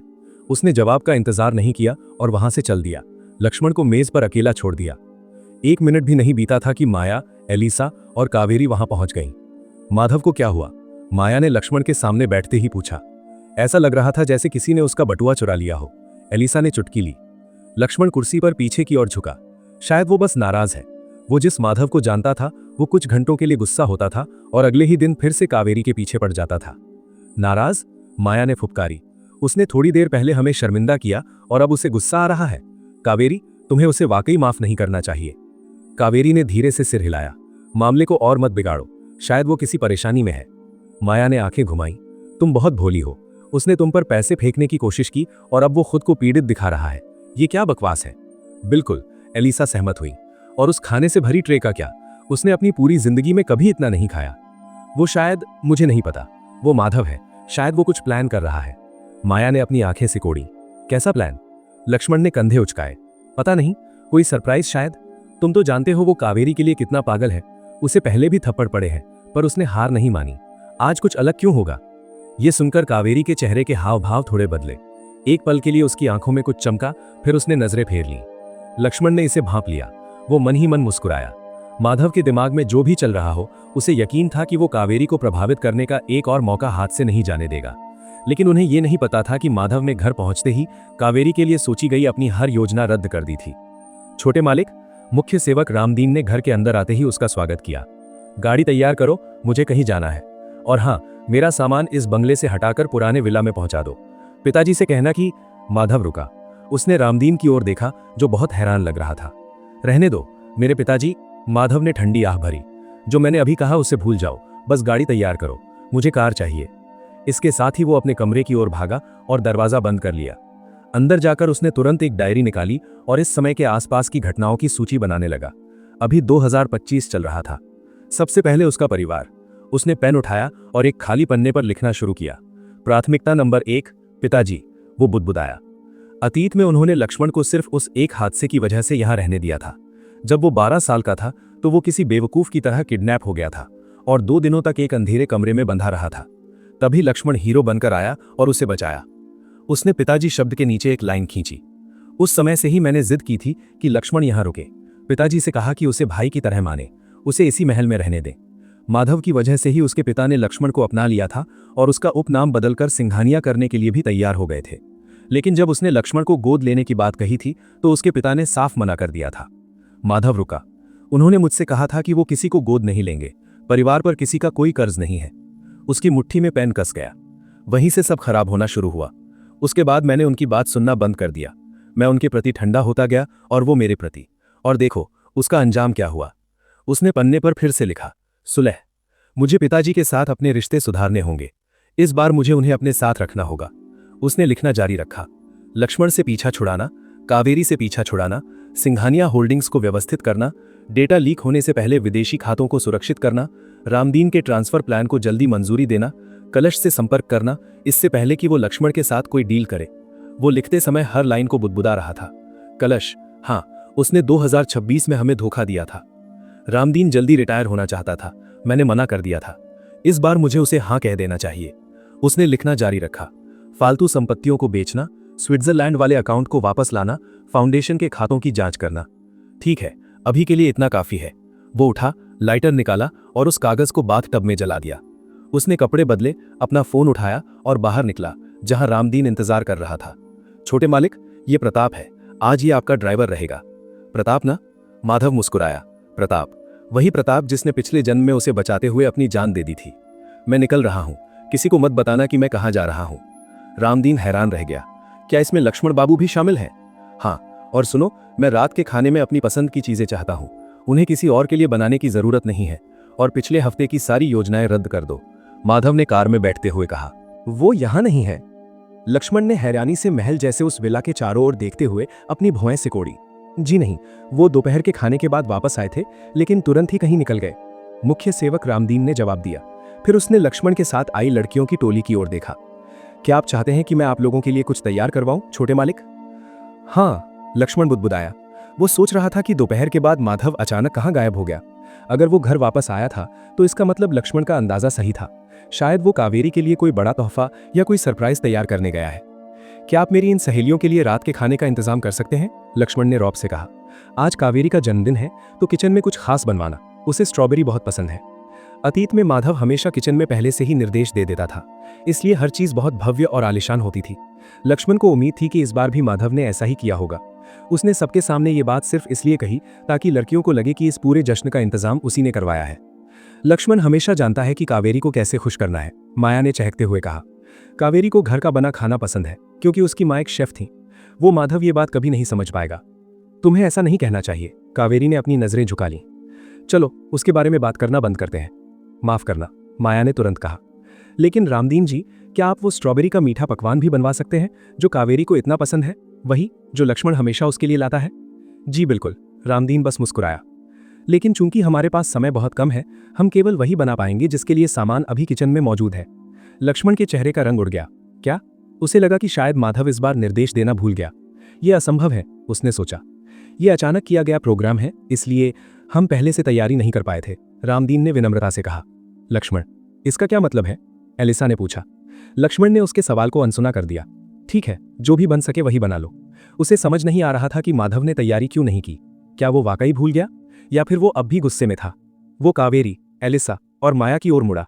उसने जवाब का इंतजार नहीं किया और वहां से चल दिया, लक्ष्मण को मेज पर अकेला छोड़ दिया। 1 मिनट भी नहीं बीता था कि माया, एलिसा और कावेरी वहां पहुंच गईं। माधव को क्या हुआ? माया ने लक्ष्मण के सामने बैठते ही पूछा। ऐसा लग रहा था जैसे किसी ने उसका बटुआ चुरा लिया हो। एलिसा ने चुटकी ली। लक्ष्मण कुर्सी पर पीछे की ओर झुका। शायद वो बस नाराज है। वो जिस माधव को जानता था, वो कुछ घंटों के लिए गुस्सा होता था और अगले ही दिन फिर से कावेरी के पीछे पड़ जाता था। नाराज? माया ने फुफकारी। उसने थोड़ी देर पहले हमें शर्मिंदा किया और अब उसे गुस्सा आ रहा है। कावेरी, तुम्हें उसे वाकई माफ नहीं करना चाहिए। कावेरी ने धीरे से सिर हिलाया। मामले को और मत बिगाड़ो, शायद वो किसी परेशानी में है। माया ने आंखें घुमाई। तुम बहुत भोली हो। उसने तुम पर पैसे फेंकने की कोशिश की और अब वो खुद को पीड़ित दिखा रहा है। ये क्या बकवास है? बिल्कुल, एलिसा सहमत हुई। और उस खाने से भरी ट्रे का क्या? उसने अपनी पूरी जिंदगी में कभी इतना नहीं खाया। वो शायद, मुझे नहीं पता, वो माधव है, शायद वो कुछ प्लान कर रहा है। माया ने अपनी आंखें सिकोड़ी। कैसा प्लान? लक्ष्मण ने कंधे उचकाए। पता नहीं, कोई सरप्राइज शायद। तुम तो जानते हो वो कावेरी के लिए कितना पागल है। उसे पहले भी थप्पड़ पड़े हैं, पर उसने हार नहीं मानी। आज कुछ अलग क्यों होगा? यह सुनकर कावेरी के चेहरे के हाव भाव थोड़े बदले। एक पल के लिए उसकी आंखों में कुछ चमका, फिर उसने नजरें फेर ली। लक्ष्मण ने इसे भांप लिया। वो मन ही मन मुस्कुराया। माधव के दिमाग में जो भी चल रहा हो, उसे यकीन था कि वो कावेरी को प्रभावित करने का एक और मौका हाथ से नहीं जाने देगा। लेकिन उन्हें यह नहीं पता था कि माधव ने घर पहुंचते ही कावेरी के लिए सोची गई अपनी हर योजना रद्द कर दी थी। छोटे मालिक, मुख्य सेवक रामदीन ने घर के अंदर आते ही उसका स्वागत किया। गाड़ी तैयार करो, मुझे कहीं जाना है। और हाँ, मेरा सामान इस बंगले से हटाकर पुराने विला में पहुंचा दो। पिताजी से कहना कि। माधव रुका। उसने रामदीन की ओर देखा, जो बहुत हैरान लग रहा था। रहने दो मेरे पिताजी, माधव ने ठंडी आह भरी। जो मैंने अभी कहा उसे भूल जाओ, बस गाड़ी तैयार करो, मुझे कार चाहिए। इसके साथ ही वो अपने कमरे की ओर भागा और दरवाजा बंद कर लिया। अंदर जाकर उसने तुरंत एक डायरी निकाली और इस समय के आसपास की घटनाओं की सूची बनाने लगा। अभी 2025 चल रहा था। सबसे पहले उसका परिवार। उसने पेन उठाया और एक खाली पन्ने पर लिखना शुरू किया। प्राथमिकता नंबर 1, पिताजी। वो बुदबुदाया। अतीत में उन्होंने लक्ष्मण को सिर्फ उस एक हादसे की वजह से यहां रहने दिया था। जब वो 12 साल का था तो वो किसी बेवकूफ की तरह किडनैप हो गया था और 2 दिनों तक एक अंधेरे कमरे में बंधा रहा था। तभी लक्ष्मण हीरो बनकर आया और उसे बचाया। उसने पिताजी शब्द के नीचे एक लाइन खींची। उस समय से ही मैंने जिद की थी कि लक्ष्मण यहां रुके। पिताजी से कहा कि उसे भाई की तरह माने, उसे इसी महल में रहने दे। माधव की वजह से ही उसके पिता ने लक्ष्मण को अपना लिया था और उसका उपनाम बदलकर सिंघानिया करने के लिए भी तैयार हो गए थे। लेकिन जब उसने लक्ष्मण को गोद लेने की बात कही थी तो उसके पिता ने साफ मना कर दिया था। माधव रुका। उन्होंने मुझसे कहा था कि वो किसी को गोद नहीं लेंगे, परिवार पर किसी का कोई कर्ज नहीं है। उसकी मुट्ठी में पेन कस गया। वहीं से सब खराब होना शुरू हुआ। उसके बाद मैंने उनकी बात सुनना बंद कर दिया। मैं उनके प्रति ठंडा होता गया और वो मेरे प्रति। और देखो उसका अंजाम क्या हुआ। उसने पन्ने पर फिर से लिखा, सुलह। मुझे पिताजी के साथ अपने रिश्ते सुधारने होंगे। इस बार मुझे उन्हें अपने साथ रखना होगा। उसने लिखना जारी रखा। लक्ष्मण से पीछा छुड़ाना, कावेरी से पीछा छुड़ाना, सिंघानिया होल्डिंग्स को व्यवस्थित करना, डेटा लीक होने से पहले विदेशी खातों को सुरक्षित करना, रामदीन के ट्रांसफर प्लान को जल्दी मंजूरी देना, कलश से संपर्क करना इससे पहले कि वो लक्ष्मण के साथ कोई डील करे। वो लिखते समय हर लाइन को बुदबुदा रहा था। कलश, हाँ, उसने 2026 में हमें धोखा दिया था। रामदीन जल्दी रिटायर होना चाहता था, मैंने मना कर दिया था। इस बार मुझे उसे हाँ कह देना चाहिए। उसने लिखना जारी रखा। फालतू संपत्तियों को बेचना, स्विट्जरलैंड वाले अकाउंट को वापस लाना, फाउंडेशन के खातों की जांच करना। ठीक है, अभी के लिए इतना काफी है। वो उठा, लाइटर निकाला और उस कागज को बाथ टब में जला दिया। उसने कपड़े बदले, अपना फोन उठाया और बाहर निकला, जहां रामदीन इंतजार कर रहा था। छोटे मालिक, ये प्रताप है, आज ये आपका ड्राइवर रहेगा। प्रताप ना? माधव मुस्कुराया। प्रताप, वही प्रताप जिसने पिछले जन्म में उसे बचाते हुए अपनी जान दे दी थी। मैं निकल रहा हूं, किसी को मत बताना कि मैं कहां जा रहा हूं। रामदीन हैरान रह गया। क्या इसमें लक्ष्मण बाबू भी शामिल हैं? हाँ, और सुनो, मैं रात के खाने में अपनी पसंद की चीजें चाहता हूं। उन्हें किसी और के लिए बनाने की जरूरत नहीं है। और पिछले हफ्ते की सारी योजनाएं रद्द कर दो। माधव ने कार में बैठते हुए कहा। वो यहां नहीं है। लक्ष्मण ने हैरानी से महल जैसे उस विला के चारों ओर देखते हुए अपनी भौएं सिकोड़ी। जी नहीं, वो दोपहर के खाने के बाद वापस आए थे, लेकिन तुरंत ही कहीं निकल गए। मुख्य सेवक रामदीन ने जवाब दिया। फिर उसने लक्ष्मण के साथ आई लड़कियों की टोली की ओर देखा। क्या आप चाहते हैं कि मैं आप लोगों के लिए कुछ तैयार करवाऊं, छोटे मालिक? हाँ, लक्ष्मण बुदबुदाया। वो सोच रहा था कि दोपहर के बाद माधव अचानक कहां गायब हो गया। अगर वो घर वापस आया था तो इसका मतलब लक्ष्मण का अंदाजा सही था। शायद वो कावेरी के लिए कोई बड़ा तोहफा या कोई सरप्राइज तैयार करने गया है। क्या आप मेरी इन सहेलियों के लिए रात के खाने का इंतजाम कर सकते हैं? लक्ष्मण ने रौब से कहा। आज कावेरी का जन्मदिन है तो किचन में कुछ खास बनवाना, उसे स्ट्रॉबेरी बहुत पसंद है। अतीत में माधव हमेशा किचन में पहले से ही निर्देश दे देता था, इसलिए हर चीज बहुत भव्य और आलिशान होती थी। लक्ष्मण को उम्मीद थी कि इस बार भी माधव ने ऐसा ही किया होगा। उसने सबके सामने ये बात सिर्फ इसलिए कही ताकि लड़कियों को लगे कि इस पूरे जश्न का इंतजाम उसी ने करवाया है। लक्ष्मण हमेशा जानता है कि कावेरी को कैसे खुश करना है, माया ने चहकते हुए कहा। कावेरी को घर का बना खाना पसंद है क्योंकि उसकी माँ एक शेफ थी। वो माधव ये बात कभी नहीं समझ पाएगा। तुम्हें ऐसा नहीं कहना चाहिए, कावेरी ने अपनी नजरें झुका लीं। चलो उसके बारे में बात करना बंद करते हैं। माफ करना, माया ने तुरंत कहा। लेकिन रामदीन जी, क्या आप वो स्ट्रॉबेरी का मीठा पकवान भी बनवा सकते हैं जो कावेरी को इतना पसंद है, वही जो लक्ष्मण हमेशा उसके लिए लाता है? जी बिल्कुल, रामदीन बस मुस्कुराया। लेकिन चूंकि हमारे पास समय बहुत कम है, हम केवल वही बना पाएंगे जिसके लिए सामान अभी किचन में मौजूद है। लक्ष्मण के चेहरे का रंग उड़ गया। क्या? उसे लगा कि शायद माधव इस बार निर्देश देना भूल गया। यह असंभव है, उसने सोचा। यह अचानक किया गया प्रोग्राम है, इसलिए हम पहले से तैयारी नहीं कर पाए थे, रामदीन ने विनम्रता से कहा। लक्ष्मण, इसका क्या मतलब है? एलिसा ने पूछा। लक्ष्मण ने उसके सवाल को अनसुना कर दिया। ठीक है, जो भी बन सके वही बना लो। उसे समझ नहीं आ रहा था कि माधव ने तैयारी क्यों नहीं की। क्या वो वाकई भूल गया या फिर वो अब भी गुस्से में था? वो कावेरी, एलिसा और माया की ओर मुड़ा।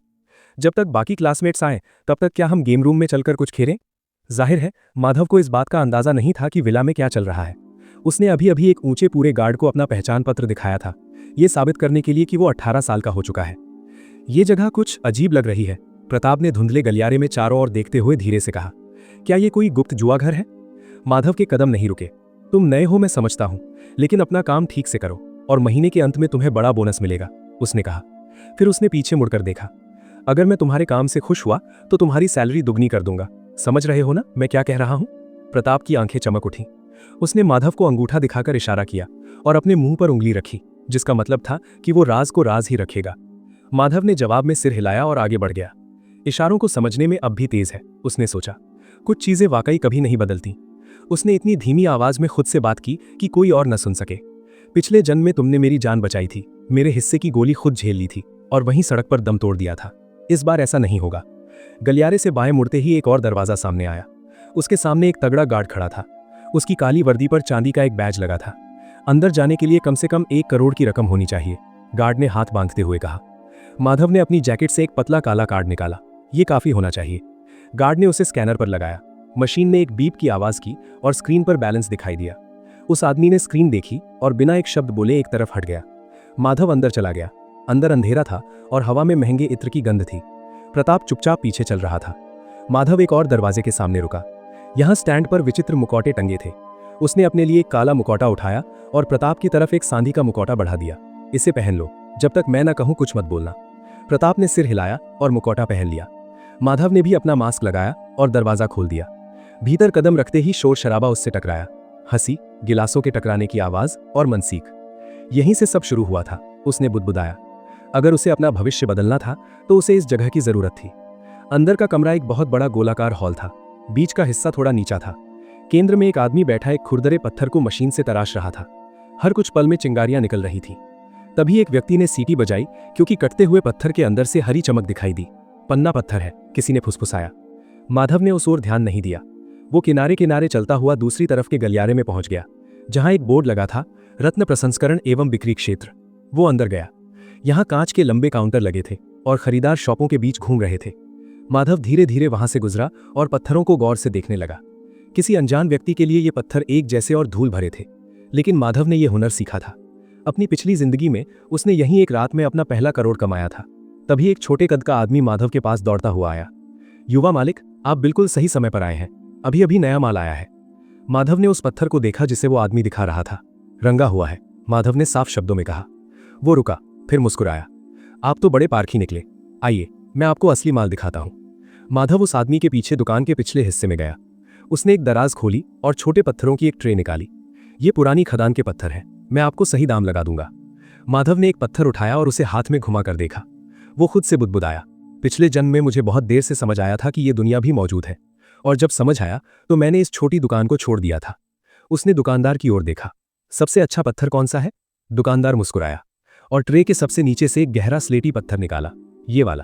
जब तक बाकी क्लासमेट्स आए तब तक क्या हम गेम रूम में चलकर कुछ खेलें? जाहिर है माधव को इस बात का अंदाजा नहीं था कि विला में क्या चल रहा है। उसने अभी अभी एक ऊंचे पूरे गार्ड को अपना पहचान पत्र दिखाया था, ये साबित करने के लिए कि वो 18 साल का हो चुका है। ये जगह कुछ अजीब लग रही है, प्रताप ने धुंधले गलियारे में चारों ओर देखते हुए धीरे से कहा। क्या ये कोई गुप्त जुआ घर है? माधव के कदम नहीं रुके। तुम नए हो मैं समझता हूं, लेकिन अपना काम ठीक से करो और महीने के अंत में तुम्हें बड़ा बोनस मिलेगा, उसने कहा। फिर उसने पीछे मुड़कर देखा। अगर मैं तुम्हारे काम से खुश हुआ तो तुम्हारी सैलरी दुगनी कर दूंगा। समझ रहे हो ना मैं क्या कह रहा हूं? प्रताप की आंखें चमक उठी। उसने माधव को अंगूठा दिखाकर इशारा किया और अपने मुंह पर उंगली रखी, जिसका मतलब था कि वो राज को राज ही रखेगा। माधव ने जवाब में सिर हिलाया और आगे बढ़ गया। इशारों को समझने में अब भी तेज है, उसने सोचा। कुछ चीजें वाकई कभी नहीं बदलती। उसने इतनी धीमी आवाज में खुद से बात की कि कोई और न सुन सके। पिछले जन्म में तुमने मेरी जान बचाई थी, मेरे हिस्से की गोली खुद झेल ली थी और वहीं सड़क पर दम तोड़ दिया था। इस बार ऐसा नहीं होगा। गलियारे से बाएं मुड़ते ही एक और दरवाजा सामने आया। उसके सामने एक तगड़ा गार्ड खड़ा था। उसकी काली वर्दी पर चांदी का एक बैज लगा था। अंदर जाने के लिए कम से कम 1 करोड़ की रकम होनी चाहिए, गार्ड ने हाथ बांधते हुए कहा। माधव ने अपनी जैकेट से एक पतला काला कार्ड निकाला। ये काफी होना चाहिए। गार्ड ने उसे स्कैनर पर लगाया। मशीन ने एक बीप की आवाज की और स्क्रीन पर बैलेंस दिखाई दिया। उस आदमी ने स्क्रीन देखी और बिना एक शब्द बोले एक तरफ हट गया। माधव अंदर चला गया। अंदर अंधेरा था और हवा में महंगे इत्र की गंध थी। प्रताप चुपचाप पीछे चल रहा था। माधव एक और दरवाजे के सामने रुका। यहां स्टैंड पर विचित्र मुखौटे टंगे थे। उसने अपने लिए एक काला मुखौटा उठाया और प्रताप की तरफ एक सांधी का मुखौटा बढ़ा दिया। इसे पहन लो, जब तक मैं ना कहूं कुछ मत बोलना। प्रताप ने सिर हिलाया और मुखौटा पहन लिया। माधव ने भी अपना मास्क लगाया और दरवाजा खोल दिया। भीतर कदम रखते ही शोर शराबा उससे टकराया। हंसी, गिलासों के टकराने की आवाज और मनसीख। यहीं से सब शुरू हुआ था, उसने बुदबुदाया। अगर उसे अपना भविष्य बदलना था तो उसे इस जगह की जरूरत थी। अंदर का कमरा एक बहुत बड़ा गोलाकार हॉल था। बीच का हिस्सा थोड़ा नीचा था। केंद्र में एक आदमी बैठा एक खुरदरे पत्थर को मशीन से तराश रहा था। हर कुछ पल में चिंगारियां निकल रही थी। तभी एक व्यक्ति ने सीटी बजाई, क्योंकि कटते हुए पत्थर के अंदर से हरी चमक दिखाई दी। पन्ना पत्थर है, किसी ने फुसफुसाया। माधव ने उस ओर ध्यान नहीं दिया। वो किनारे किनारे चलता हुआ दूसरी तरफ के गलियारे में पहुंच गया, जहां एक बोर्ड लगा था, रत्न प्रसंस्करण एवं बिक्री क्षेत्र। वो अंदर गया। यहां कांच के लंबे काउंटर लगे थे और खरीदार शॉपों के बीच घूम रहे थे। माधव धीरे धीरे वहां से गुजरा और पत्थरों को गौर से देखने लगा। किसी अनजान व्यक्ति के लिए ये पत्थर एक जैसे और धूल भरे थे, लेकिन माधव ने यह हुनर सीखा था। अपनी पिछली जिंदगी में उसने यहीं एक रात में अपना पहला करोड़ कमाया था। तभी एक छोटे कद का आदमी माधव के पास दौड़ता हुआ आया। युवा मालिक, आप बिल्कुल सही समय पर आए हैं, अभी अभी नया माल आया है। माधव ने उस पत्थर को देखा जिसे वो आदमी दिखा रहा था। रंगा हुआ है, माधव ने साफ शब्दों में कहा। वो रुका, फिर मुस्कुराया। आप तो बड़े पारखी निकले, आइए मैं आपको असली माल दिखाता हूं। माधव उस आदमी के पीछे दुकान के पिछले हिस्से में गया। उसने एक दराज खोली और छोटे पत्थरों की एक ट्रे निकाली। ये पुरानी खदान के पत्थर हैं, मैं आपको सही दाम लगा दूंगा। माधव ने एक पत्थर उठाया और उसे हाथ में घुमा कर देखा। वो खुद से बुदबुदाया। पिछले जन्म में मुझे बहुत देर से समझ आया था कि ये दुनिया भी मौजूद है, और जब समझ आया तो मैंने इस छोटी दुकान को छोड़ दिया था। उसने दुकानदार की ओर देखा। सबसे अच्छा पत्थर कौन सा है? दुकानदार मुस्कुराया और ट्रे के सबसे नीचे से एक गहरा स्लेटी पत्थर निकाला। ये वाला।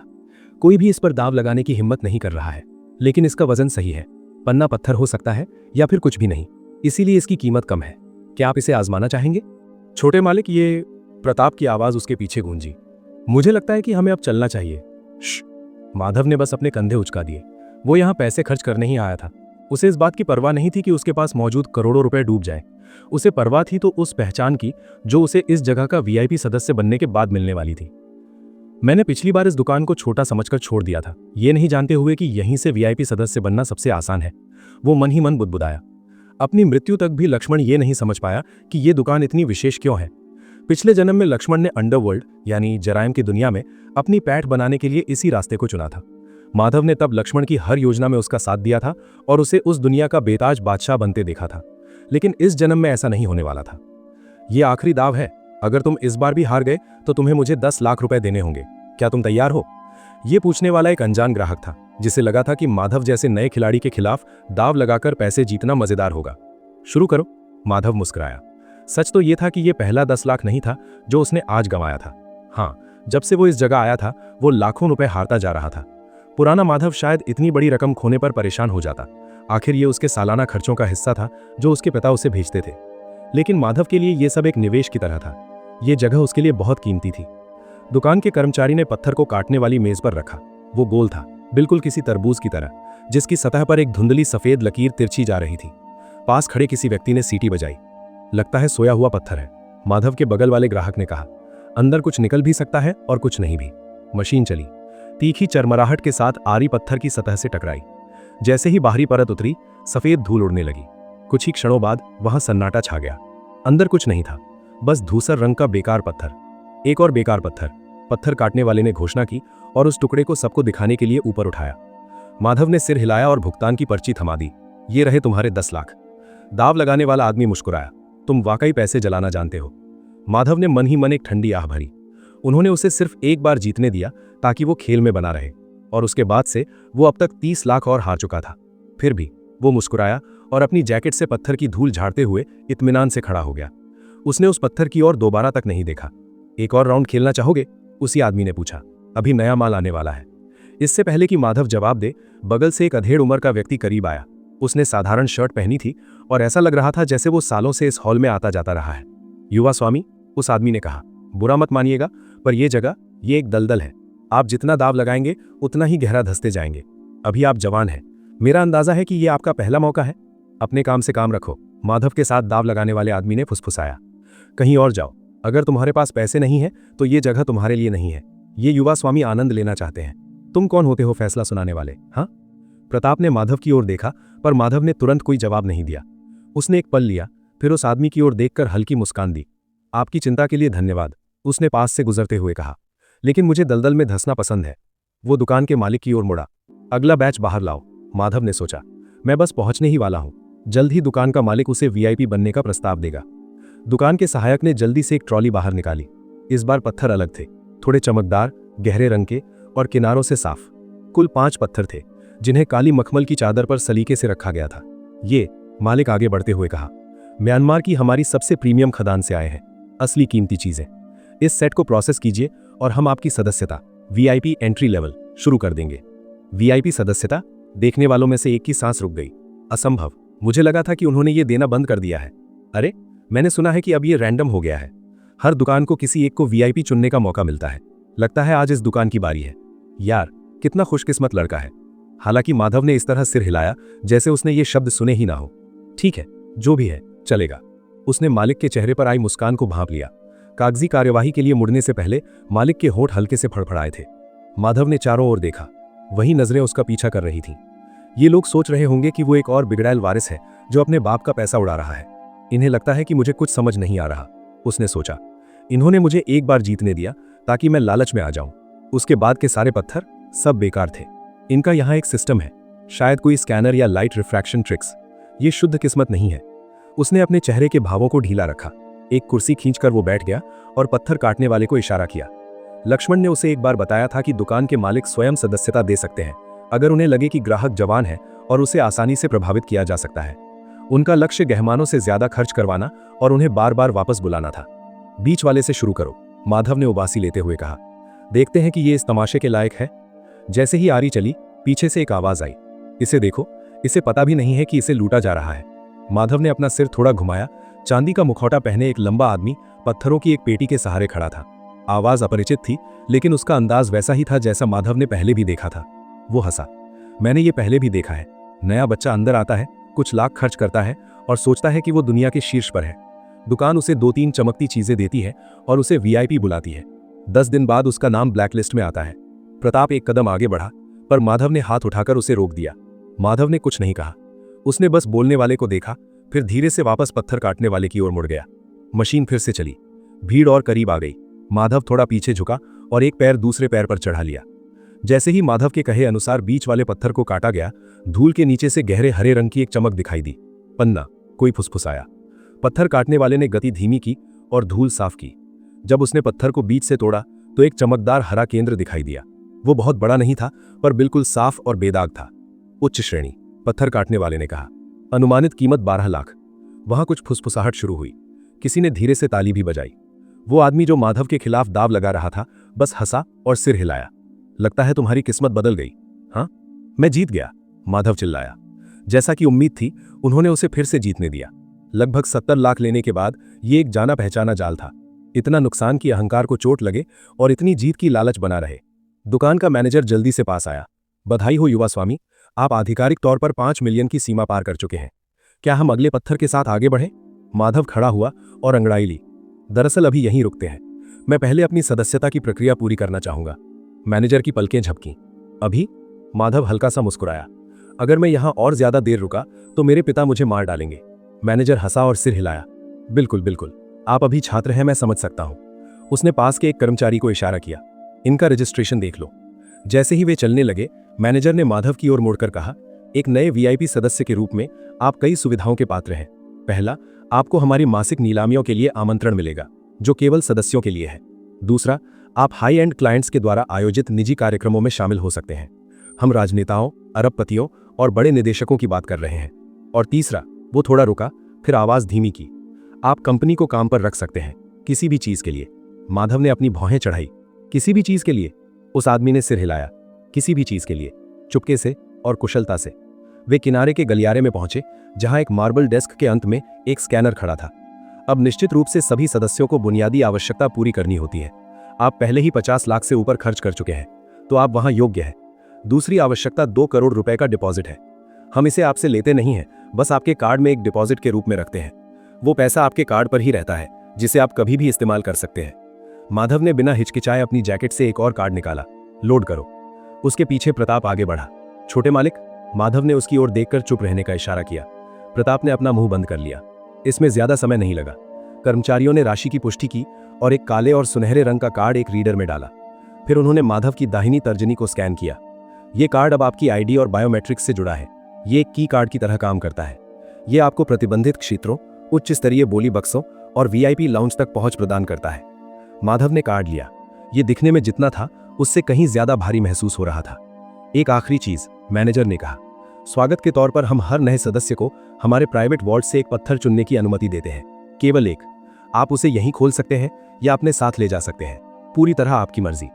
कोई भी इस पर दाव लगाने की हिम्मत नहीं कर रहा है, लेकिन इसका वजन सही है। पन्ना पत्थर हो सकता है या फिर कुछ भी नहीं, इसीलिए इसकी कीमत कम है। क्या आप इसे आजमाना चाहेंगे? छोटे मालिक, ये प्रताप की आवाज उसके पीछे गूंजी। मुझे लगता है कि हमें अब चलना चाहिए। माधव ने बस अपने कंधे उचका दिए। वो यहां पैसे खर्च करने ही आया था। उसे इस बात की परवाह नहीं थी कि उसके पास मौजूद करोड़ों रुपए डूब जाए। उसे परवाह थी तो उस पहचान की जो उसे इस जगह का वीआईपी सदस्य बनने के बाद मिलने वाली थी। मैंने पिछली बार इस दुकान को छोटा समझकर छोड़ दिया था, ये नहीं जानते हुए कि यहीं से वीआईपी सदस्य बनना सबसे आसान है। वो मन ही मन बुदबुदाया। अपनी मृत्यु तक भी लक्ष्मण ये नहीं समझ पाया कि ये दुकान इतनी विशेष क्यों है। पिछले जन्म में लक्ष्मण ने अंडरवर्ल्ड यानी जराइम की दुनिया में अपनी पैठ बनाने के लिए इसी रास्ते को चुना था। माधव ने तब लक्ष्मण की हर योजना में उसका साथ दिया था और उसे उस दुनिया का बेताज बादशाह बनते देखा था। लेकिन इस जन्म में ऐसा नहीं होने वाला था। ये आखिरी दाव है। अगर तुम इस बार भी हार गए तो तुम्हें मुझे 10 लाख रुपए देने होंगे। क्या तुम तैयार हो? ये पूछने वाला एक अनजान ग्राहक था, जिसे लगा था कि माधव जैसे नए खिलाड़ी के खिलाफ दाव लगाकर पैसे जीतना मजेदार होगा। शुरू करो, माधव मुस्कुराया। सच तो यह था कि यह पहला 10 लाख नहीं था जो उसने आज गंवाया था। हाँ, जब से वो इस जगह आया था वो लाखों रुपए हारता जा रहा था। पुराना माधव शायद इतनी बड़ी रकम खोने पर परेशान हो जाता। आखिर ये उसके सालाना खर्चों का हिस्सा था जो उसके पिता उसे भेजते थे। लेकिन माधव के लिए यह सब एक निवेश की तरह था। यह जगह उसके लिए बहुत कीमती थी। दुकान के कर्मचारी ने पत्थर को काटने वाली मेज पर रखा। वो गोल था, बिल्कुल किसी तरबूज की तरह, जिसकी सतह पर एक धुंधली सफेद लकीर तिरछी जा रही थी। पास खड़े किसी व्यक्ति ने सीटी बजाई। लगता है सोया हुआ पत्थर है, माधव के बगल वाले ग्राहक ने कहा। अंदर कुछ निकल भी सकता है और कुछ नहीं भी। मशीन चली, तीखी चरमराहट के साथ आरी पत्थर की सतह से टकराई। जैसे ही बाहरी परत उतरी, सफेद धूल उड़ने लगी। कुछ ही क्षणों बाद वहां सन्नाटा छा गया। अंदर कुछ नहीं था, बस धूसर रंग का बेकार पत्थर। एक और बेकार पत्थर। पत्थर काटने वाले ने घोषणा की और उस टुकड़े को सबको दिखाने के लिए ऊपर उठाया। माधव ने सिर हिलाया और भुगतान की पर्ची थमा दी। ये रहे तुम्हारे 10 लाख। दाव लगाने वाला आदमी मुस्कुराया। तुम वाकई पैसे जलाना जानते हो। माधव ने मन ही मन एक ठंडी आह भरी। उन्होंने उसे सिर्फ एक बार जीतने दिया ताकि वो खेल में बना रहे, और उसके बाद से वो अब तक 30 लाख और हार चुका था। फिर भी वो मुस्कुराया और अपनी जैकेट से पत्थर की धूल झाड़ते हुए इत्मीनान से खड़ा हो गया। उसने उस पत्थर की ओर दोबारा तक नहीं देखा। एक और राउंड खेलना चाहोगे? उसी आदमी ने पूछा। अभी नया माल आने वाला है। इससे पहले कि माधव जवाब दे, बगल से एक अधेड़ उम्र का व्यक्ति करीब आया। उसने साधारण शर्ट पहनी थी और ऐसा लग रहा था जैसे वो सालों से इस हॉल में आता जाता रहा है। युवा स्वामी, उस आदमी ने कहा, बुरा मत मानिएगा, पर यह जगह, ये एक दलदल है। आप जितना दाव लगाएंगे उतना ही गहरा धंसते जाएंगे। अभी आप जवान हैं। मेरा अंदाजा है कि यह आपका पहला मौका है। अपने काम से काम रखो। माधव के साथ दाव लगाने वाले आदमी ने फुसफुसाया। कहीं और जाओ। अगर तुम्हारे पास पैसे नहीं है तो ये जगह तुम्हारे लिए नहीं है। ये युवा स्वामी आनंद लेना चाहते हैं। तुम कौन होते हो फैसला सुनाने वाले? हाँ? प्रताप ने माधव की ओर देखा, पर माधव ने तुरंत कोई जवाब नहीं दिया। उसने एक पल लिया, फिर उस आदमी की ओर देखकर हल्की मुस्कान दी। आपकी चिंता के लिए धन्यवाद, उसने पास से गुजरते हुए कहा। लेकिन मुझे दलदल में धंसना पसंद है। वो दुकान के मालिक की ओर मुड़ा। अगला बैच बाहर लाओ, माधव ने सोचा। मैं बस पहुंचने ही वाला हूं। जल्द ही दुकान का मालिक उसे वीआईपी बनने का प्रस्ताव देगा। दुकान के सहायक ने जल्दी से एक ट्रॉली बाहर निकाली। इस बार पत्थर अलग थे, थोड़े चमकदार, गहरे रंग के और किनारों से साफ। कुल 5 पत्थर थे, जिन्हें काली मखमल की चादर पर सलीके से रखा गया था। ये, मालिक आगे बढ़ते हुए कहा, म्यांमार की हमारी सबसे प्रीमियम खदान से आए हैं। असली कीमती चीजें। इस सेट को प्रोसेस कीजिए और हम आपकी सदस्यता, वीआईपी एंट्री लेवल, शुरू कर देंगे। वीआईपी सदस्यता? देखने वालों में से एक की सांस रुक गई। असंभव। मुझे लगा था कि उन्होंने ये देना बंद कर दिया है। अरे, मैंने सुना है कि अब ये रैंडम हो गया है। हर दुकान को किसी एक को वीआईपी चुनने का मौका मिलता है। लगता है आज इस दुकान की बारी है। यार, कितना खुशकिस्मत लड़का है। हालांकि माधव ने इस तरह सिर हिलाया जैसे उसने ये शब्द सुने ही ना हो। ठीक है, जो भी है, चलेगा। उसने मालिक के चेहरे पर आई मुस्कान को भांप लिया। कागजी कार्यवाही के लिए मुड़ने से पहले मालिक के होंठ हल्के से फड़फड़ाए थे। माधव ने चारों ओर देखा। वही नजरें उसका पीछा कर रही थीं। ये लोग सोच रहे होंगे कि वो एक और बिगड़ैल वारिस है जो अपने बाप का पैसा उड़ा रहा है। इन्हें लगता है कि मुझे कुछ समझ नहीं आ रहा, उसने सोचा। इन्होंने मुझे एक बार जीतने दिया ताकि मैं लालच में आ जाऊं। उसके बाद के सारे पत्थर सब बेकार थे। इनका यहां एक सिस्टम है, शायद कोई स्कैनर या लाइट रिफ्रैक्शन ट्रिक्स। ये शुद्ध किस्मत नहीं है। उसने अपने चेहरे के भावों को ढीला रखा। एक कुर्सी खींचकर वो बैठ गया और पत्थर काटने वाले को इशारा किया। लक्ष्मण ने उसे एक बार बताया था कि दुकान के मालिक स्वयं सदस्यता दे सकते हैं अगर उन्हें लगे कि ग्राहक जवान है और उसे आसानी से प्रभावित किया जा सकता है। उनका लक्ष्य गहमानों से ज्यादा खर्च करवाना और उन्हें बार बार वापस बुलाना था। बीच वाले से शुरू करो, माधव ने उबासी लेते हुए कहा। देखते हैं कि ये इस तमाशे के लायक है। जैसे ही आरी चली, पीछे से एक आवाज आई, इसे देखो, इसे पता भी नहीं है कि इसे लूटा जा रहा है। माधव ने अपना सिर थोड़ा घुमाया। चांदी का मुखौटा पहने एक लंबा आदमी पत्थरों की एक पेटी के सहारे खड़ा था। आवाज अपरिचित थी, लेकिन उसका अंदाज वैसा ही था जैसा माधव ने पहले भी देखा था। वो हंसा। मैंने ये पहले भी देखा है। नया बच्चा अंदर आता है, कुछ लाख खर्च करता है और सोचता है कि वो दुनिया के शीर्ष पर है। दुकान उसे 2-3 चमकती चीजें देती है और उसे वीआईपी बुलाती है। 10 दिन बाद उसका नाम ब्लैकलिस्ट में आता है। प्रताप एक कदम आगे बढ़ा, पर माधव ने हाथ उठाकर उसे रोक दिया। माधव ने कुछ नहीं कहा। उसने बस बोलने वाले को देखा, फिर धीरे से वापस पत्थर काटने वाले की ओर मुड़ गया। मशीन फिर से चली। भीड़ और करीब आ गई। माधव थोड़ा पीछे झुका और एक पैर दूसरे पैर पर चढ़ा लिया। जैसे ही माधव के कहे अनुसार बीच वाले पत्थर को काटा गया, धूल के नीचे से गहरे हरे रंग की एक चमक दिखाई दी। पन्ना, कोई फुसफुसाया। पत्थर काटने वाले ने गति धीमी की और धूल साफ की। जब उसने पत्थर को बीच से तोड़ा तो एक चमकदार हरा केंद्र दिखाई दिया। वो बहुत बड़ा नहीं था, पर बिल्कुल साफ और बेदाग था। उच्च श्रेणी, पत्थर काटने वाले ने कहा। अनुमानित कीमत 12 लाख। वहां कुछ फुसफुसाहट शुरू हुई। किसी ने धीरे से ताली भी बजाई। वो आदमी जो माधव के खिलाफ दाव लगा रहा था बस हंसा और सिर हिलाया। लगता है तुम्हारी किस्मत बदल गई। हाँ, मैं जीत गया, माधव चिल्लाया। जैसा कि उम्मीद थी, उन्होंने उसे फिर से जीतने दिया। लगभग 70 लाख लेने के बाद ये एक जाना पहचाना जाल था। इतना नुकसान कि अहंकार को चोट लगे और इतनी जीत की लालच बना रहे। दुकान का मैनेजर जल्दी से पास आया। बधाई हो युवा स्वामी, आप आधिकारिक तौर पर 5 मिलियन की सीमा पार कर चुके हैं। क्या हम अगले पत्थर के साथ आगे बढ़ें? माधव खड़ा हुआ और अंगड़ाई ली। दरअसल अभी यहीं रुकते हैं, मैं पहले अपनी सदस्यता की प्रक्रिया पूरी करना चाहूंगा। मैनेजर की पलकें झपकीं। अभी? माधव हल्का सा मुस्कुराया। अगर मैं यहां और ज्यादा देर रुका तो मेरे पिता मुझे मार डालेंगे। मैनेजर हंसा और सिर हिलाया। बिल्कुल बिल्कुल, आप अभी छात्र हैं, मैं समझ सकता हूं। उसने पास के एक कर्मचारी को इशारा किया। इनका रजिस्ट्रेशन देख लो। जैसे ही वे चलने लगे, मैनेजर ने माधव की ओर मुड़कर कहा, एक नए वीआईपी सदस्य के रूप में आप कई सुविधाओं के पात्र हैं। पहला, आपको हमारी मासिक नीलामियों के लिए आमंत्रण मिलेगा, जो केवल सदस्यों के लिए है। दूसरा, आप हाई एंड क्लाइंट्स के द्वारा आयोजित निजी कार्यक्रमों में शामिल हो सकते हैं। हम राजनेताओं, अरबपतियों और बड़े निदेशकों की बात कर रहे हैं। और तीसरा, वो थोड़ा रुका, फिर आवाज धीमी की, आप कंपनी को काम पर रख सकते हैं, किसी भी चीज के लिए। माधव ने अपनी भौहें चढ़ाई। किसी भी चीज के लिए? उस आदमी ने सिर हिलाया। किसी भी चीज के लिए, चुपके से और कुशलता से। वे किनारे के गलियारे में पहुंचे, जहां एक मार्बल डेस्क के अंत में एक स्कैनर खड़ा था। अब निश्चित रूप से सभी सदस्यों को बुनियादी आवश्यकता पूरी करनी होती है। आप पहले ही 50 लाख से ऊपर खर्च कर चुके हैं, तो आप वहां योग्य हैं। दूसरी आवश्यकता 2 करोड़ रुपए का डिपॉजिट है। हम इसे आपसे लेते नहीं हैं, बस आपके कार्ड में एक डिपॉजिट के रूप में रखते हैं। वो पैसा आपके कार्ड पर ही रहता है, जिसे आप कभी भी इस्तेमाल कर सकते हैं। माधव ने बिना हिचकिचाए अपनी जैकेट से एक और कार्ड निकाला। लोड करो। उसके पीछे प्रताप आगे बढ़ा। छोटे मालिक? माधव ने उसकी ओर देखकर चुप रहने का इशारा किया। प्रताप ने अपना मुंह बंद कर लिया। इसमें ज्यादा समय नहीं लगा। कर्मचारियों ने राशि की पुष्टि की और एक काले और सुनहरे रंग का कार्ड एक रीडर में डाला। फिर उन्होंने माधव की दाहिनी तर्जनी को स्कैन किया। ये कार्ड अब आपकी आईडी और बायोमेट्रिक्स से जुड़ा है। ये एक की कार्ड की तरह काम करता है। ये आपको प्रतिबंधित क्षेत्रों, उच्च स्तरीय बोली बक्सों और वीआईपी लाउंज तक पहुंच प्रदान करता है। माधव ने कार्ड लिया। ये दिखने में जितना था उससे कहीं ज्यादा भारी महसूस हो रहा था। एक आखिरी चीज, मैनेजर ने कहा, स्वागत के तौर पर हम हर नए सदस्य को हमारे प्राइवेट वॉर्ड से एक पत्थर चुनने की अनुमति देते हैं। केवल एक। आप उसे यहीं खोल सकते हैं या अपने साथ ले जा सकते हैं, पूरी तरह आपकी मर्जी।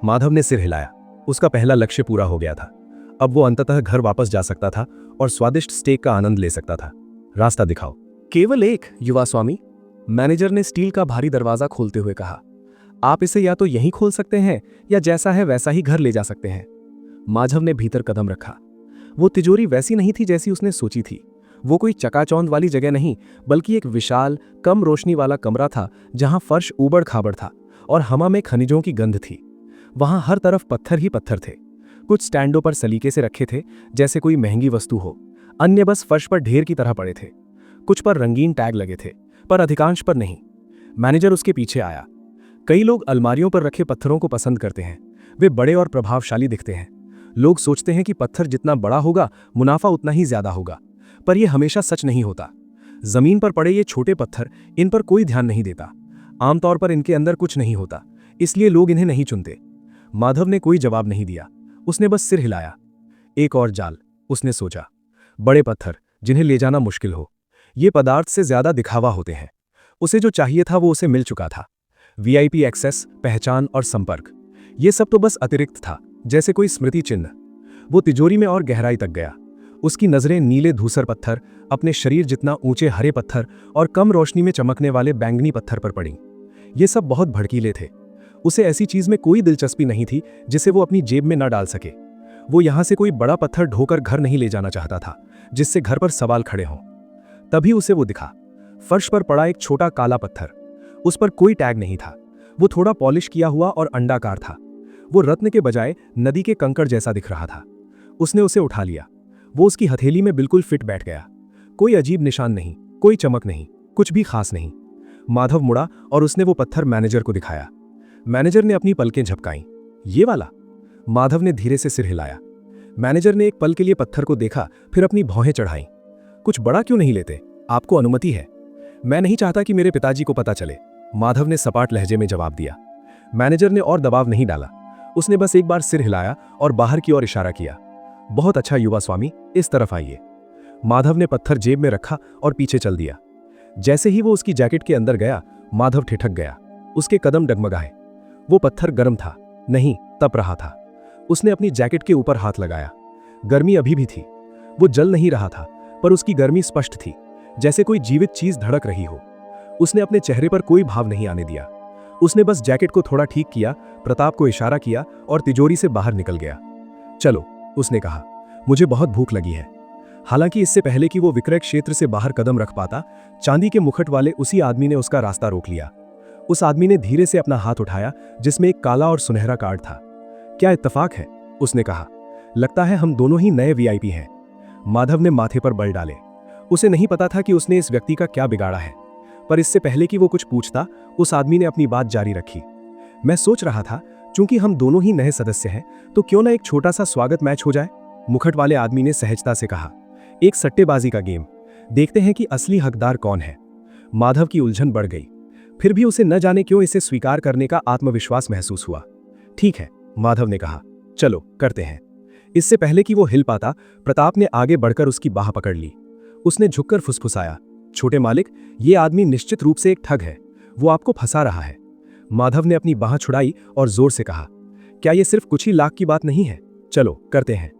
माधव ने सिर हिलाया। उसका पहला लक्ष्य पूरा हो गया था। अब वो अंततः घर वापस जा सकता था और स्वादिष्ट स्टेक का आनंद ले सकता था। रास्ता दिखाओ। केवल एक, युवा स्वामी, मैनेजर ने स्टील का भारी दरवाजा खोलते हुए कहा। आप इसे या तो यहीं खोल सकते हैं या जैसा है वैसा ही घर ले जा सकते हैं। माधव ने भीतर कदम रखा। वो तिजोरी वैसी नहीं थी जैसी उसने सोची थी। वो कोई चकाचौंध वाली जगह नहीं, बल्कि एक विशाल, कम रोशनी वाला कमरा था, जहां फर्श ऊबड़ खाबड़ था और हवा में खनिजों की गंध थी। वहां हर तरफ पत्थर ही पत्थर थे। कुछ स्टैंडों पर सलीके से रखे थे, जैसे कोई महंगी वस्तु हो। अन्य बस फर्श पर ढेर की तरह पड़े थे। कुछ पर रंगीन टैग लगे थे, पर अधिकांश पर नहीं। मैनेजर उसके पीछे आया। कई लोग अलमारियों पर रखे पत्थरों को पसंद करते हैं। वे बड़े और प्रभावशाली दिखते हैं। लोग सोचते हैं कि पत्थर जितना बड़ा होगा, मुनाफा उतना ही ज्यादा होगा, पर यह हमेशा सच नहीं होता। जमीन पर पड़े ये छोटे पत्थर, इन पर कोई ध्यान नहीं देता। आमतौर पर इनके अंदर कुछ नहीं होता, इसलिए लोग इन्हें नहीं चुनते। माधव ने कोई जवाब नहीं दिया। उसने बस सिर हिलाया। एक और जाल, उसने सोचा। बड़े पत्थर जिन्हें ले जाना मुश्किल हो। ये पदार्थ से ज्यादा दिखावा होते हैं। उसे जो चाहिए था वो उसे मिल चुका था। वीआईपी एक्सेस, पहचान और संपर्क, ये सब तो बस अतिरिक्त था, जैसे कोई स्मृति चिन्ह। वो तिजोरी में और गहराई तक गया। उसकी नजरें नीले धूसर पत्थर, अपने शरीर जितना ऊंचे हरे पत्थर और कम रोशनी में चमकने वाले बैंगनी पत्थर पर पड़ी। ये सब बहुत भड़कीले थे। उसे ऐसी चीज में कोई दिलचस्पी नहीं थी जिसे वो अपनी जेब में न डाल सके। वो यहां से कोई बड़ा पत्थर ढोकर घर नहीं ले जाना चाहता था, जिससे घर पर सवाल खड़े हों। तभी उसे वो दिखा। फर्श पर पड़ा एक छोटा काला पत्थर। उस पर कोई टैग नहीं था। वो थोड़ा पॉलिश किया हुआ और अंडाकार था। वो रत्न के बजाय नदी के कंकड़ जैसा दिख रहा था। उसने उसे उठा लिया। वो उसकी हथेली में बिल्कुल फिट बैठ गया। कोई अजीब निशान नहीं, कोई चमक नहीं, कुछ भी खास नहीं। माधव मुड़ा और उसने वो पत्थर मैनेजर को दिखाया। मैनेजर ने अपनी पलकें झपकाईं। ये वाला? माधव ने धीरे से सिर हिलाया। मैनेजर ने एक पल के लिए पत्थर को देखा, फिर अपनी भौहें चढ़ाईं। कुछ बड़ा क्यों नहीं लेते? आपको अनुमति है। मैं नहीं चाहता कि मेरे पिताजी को पता चले, माधव ने सपाट लहजे में जवाब दिया। मैनेजर ने और दबाव नहीं डाला। उसने बस एक बार सिर हिलाया और बाहर की ओर इशारा किया। बहुत अच्छा युवा स्वामी, इस तरफ आइए। माधव ने पत्थर जेब में रखा और पीछे चल दिया। जैसे ही वो उसकी जैकेट के अंदर गया, माधव ठिठक गया। उसके कदम डगमगाए। वो पत्थर गर्म था, नहीं, तप रहा था। उसने अपनी जैकेट के ऊपर हाथ लगाया। गर्मी अभी भी थी। वो जल नहीं रहा था, पर उसकी गर्मी स्पष्ट थी, जैसे कोई जीवित चीज धड़क रही हो। उसने अपने चेहरे पर कोई भाव नहीं आने दिया। उसने बस जैकेट को थोड़ा ठीक किया, प्रताप को इशारा किया और तिजोरी से बाहर निकल गया। चलो, उसने कहा, मुझे बहुत भूख लगी है। हालांकि इससे पहले कि वो विक्रय क्षेत्र से बाहर कदम रख पाता, चांदी के मुकुट वाले उसी आदमी ने उसका रास्ता रोक लिया। उस आदमी ने धीरे से अपना हाथ उठाया जिसमें एक काला और सुनहरा कार्ड था। क्या इत्तेफाक है, उसने कहा। लगता है हम दोनों ही नए वीआईपी हैं। माधव ने माथे पर बल डाले। उसे नहीं पता था कि उसने इस व्यक्ति का क्या बिगाड़ा है, पर इससे पहले कि वो कुछ पूछता, उस आदमी ने अपनी बात जारी रखी। मैं सोच रहा था, चूंकि हम दोनों ही नए सदस्य हैं, तो क्यों ना एक छोटा सा स्वागत मैच हो जाए, मुकुट वाले आदमी ने सहजता से कहा। एक सट्टेबाजी का गेम, देखते हैं कि असली हकदार कौन है। माधव की उलझन बढ़ गई, फिर भी उसे न जाने क्यों इसे स्वीकार करने का आत्मविश्वास महसूस हुआ। ठीक है, माधव ने कहा, चलो करते हैं। इससे पहले कि वो हिल पाता, प्रताप ने आगे बढ़कर उसकी बाह पकड़ ली। उसने झुककर फुसफुसाया, छोटे मालिक, ये आदमी निश्चित रूप से एक ठग है, वो आपको फंसा रहा है। माधव ने अपनी बाह छुड़ाई और जोर से कहा, क्या ये सिर्फ कुछ ही लाख की बात नहीं है? चलो करते हैं।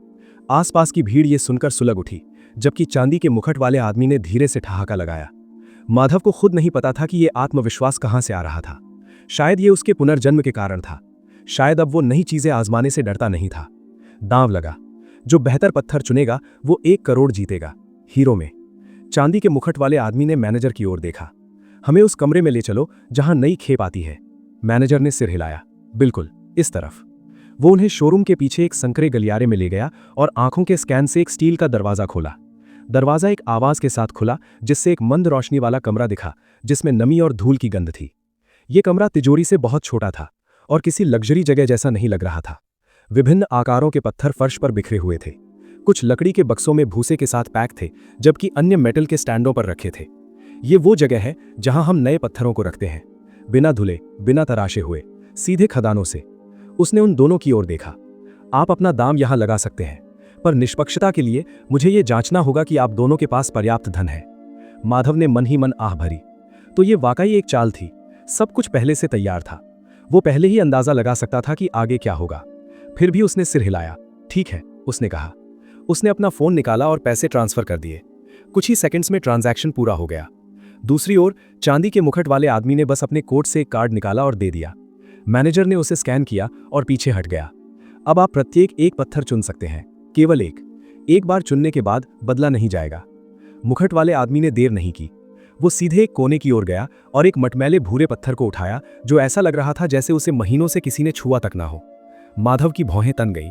आसपास की भीड़ ये सुनकर सुलग उठी, जबकि चांदी के मुकुट वाले आदमी ने धीरे से ठहाका लगाया। माधव को खुद नहीं पता था कि ये आत्मविश्वास कहां से आ रहा था। शायद ये उसके पुनर्जन्म के कारण था। शायद अब वो नई चीजें आजमाने से डरता नहीं था। दांव लगा, जो बेहतर पत्थर चुनेगा वो 1 करोड़ जीतेगा। हीरो में चांदी के मुकुट वाले आदमी ने मैनेजर की ओर देखा। हमें उस कमरे में ले चलो जहां नई खेप आती है। मैनेजर ने सिर हिलाया, बिल्कुल इस तरफ। वो उन्हें शोरूम के पीछे एक संकरे गलियारे में ले गया और आंखों के स्कैन से एक स्टील का दरवाजा खोला। दरवाजा एक आवाज के साथ खुला, जिससे एक मंद रोशनी वाला कमरा दिखा, जिसमें नमी और धूल की गंध थी। ये कमरा तिजोरी से बहुत छोटा था और किसी लग्जरी जगह जैसा नहीं लग रहा था। विभिन्न आकारों के पत्थर फर्श पर बिखरे हुए थे। कुछ लकड़ी के बक्सों में भूसे के साथ पैक थे, जबकि अन्य मेटल के स्टैंडों पर रखे थे। ये वो जगह है जहां हम नए पत्थरों को रखते हैं, बिना धुले, बिना तराशे हुए, सीधे खदानों से। उसने उन दोनों की ओर देखा। आप अपना दाम यहां लगा सकते हैं, पर निष्पक्षता के लिए मुझे ये जांचना होगा कि आप दोनों के पास पर्याप्त धन है। माधव ने मन ही मन आह भरी। तो ये वाकई एक चाल थी। सब कुछ पहले से तैयार था। वो पहले ही अंदाजा लगा सकता था कि आगे क्या होगा। फिर भी उसने सिर हिलाया। ठीक है, उसने कहा। उसने अपना फोन निकाला और पैसे ट्रांसफर कर दिए। कुछ ही सेकंड्स में ट्रांजैक्शन पूरा हो गया। दूसरी ओर चांदी के मुकुट वाले आदमी ने बस अपने कोट से एक कार्ड निकाला और दे दिया। मैनेजर ने उसे स्कैन किया और पीछे हट गया। अब आप प्रत्येक एक पत्थर चुन सकते हैं, केवल एक बार चुनने के बाद बदला नहीं जाएगा। मुकुट वाले आदमी ने देर नहीं की। वो सीधे एक कोने की ओर गया और एक मटमैले भूरे पत्थर को उठाया, जो ऐसा लग रहा था जैसे उसे महीनों से किसी ने छुआ तक ना हो। माधव की भौहें तन गई।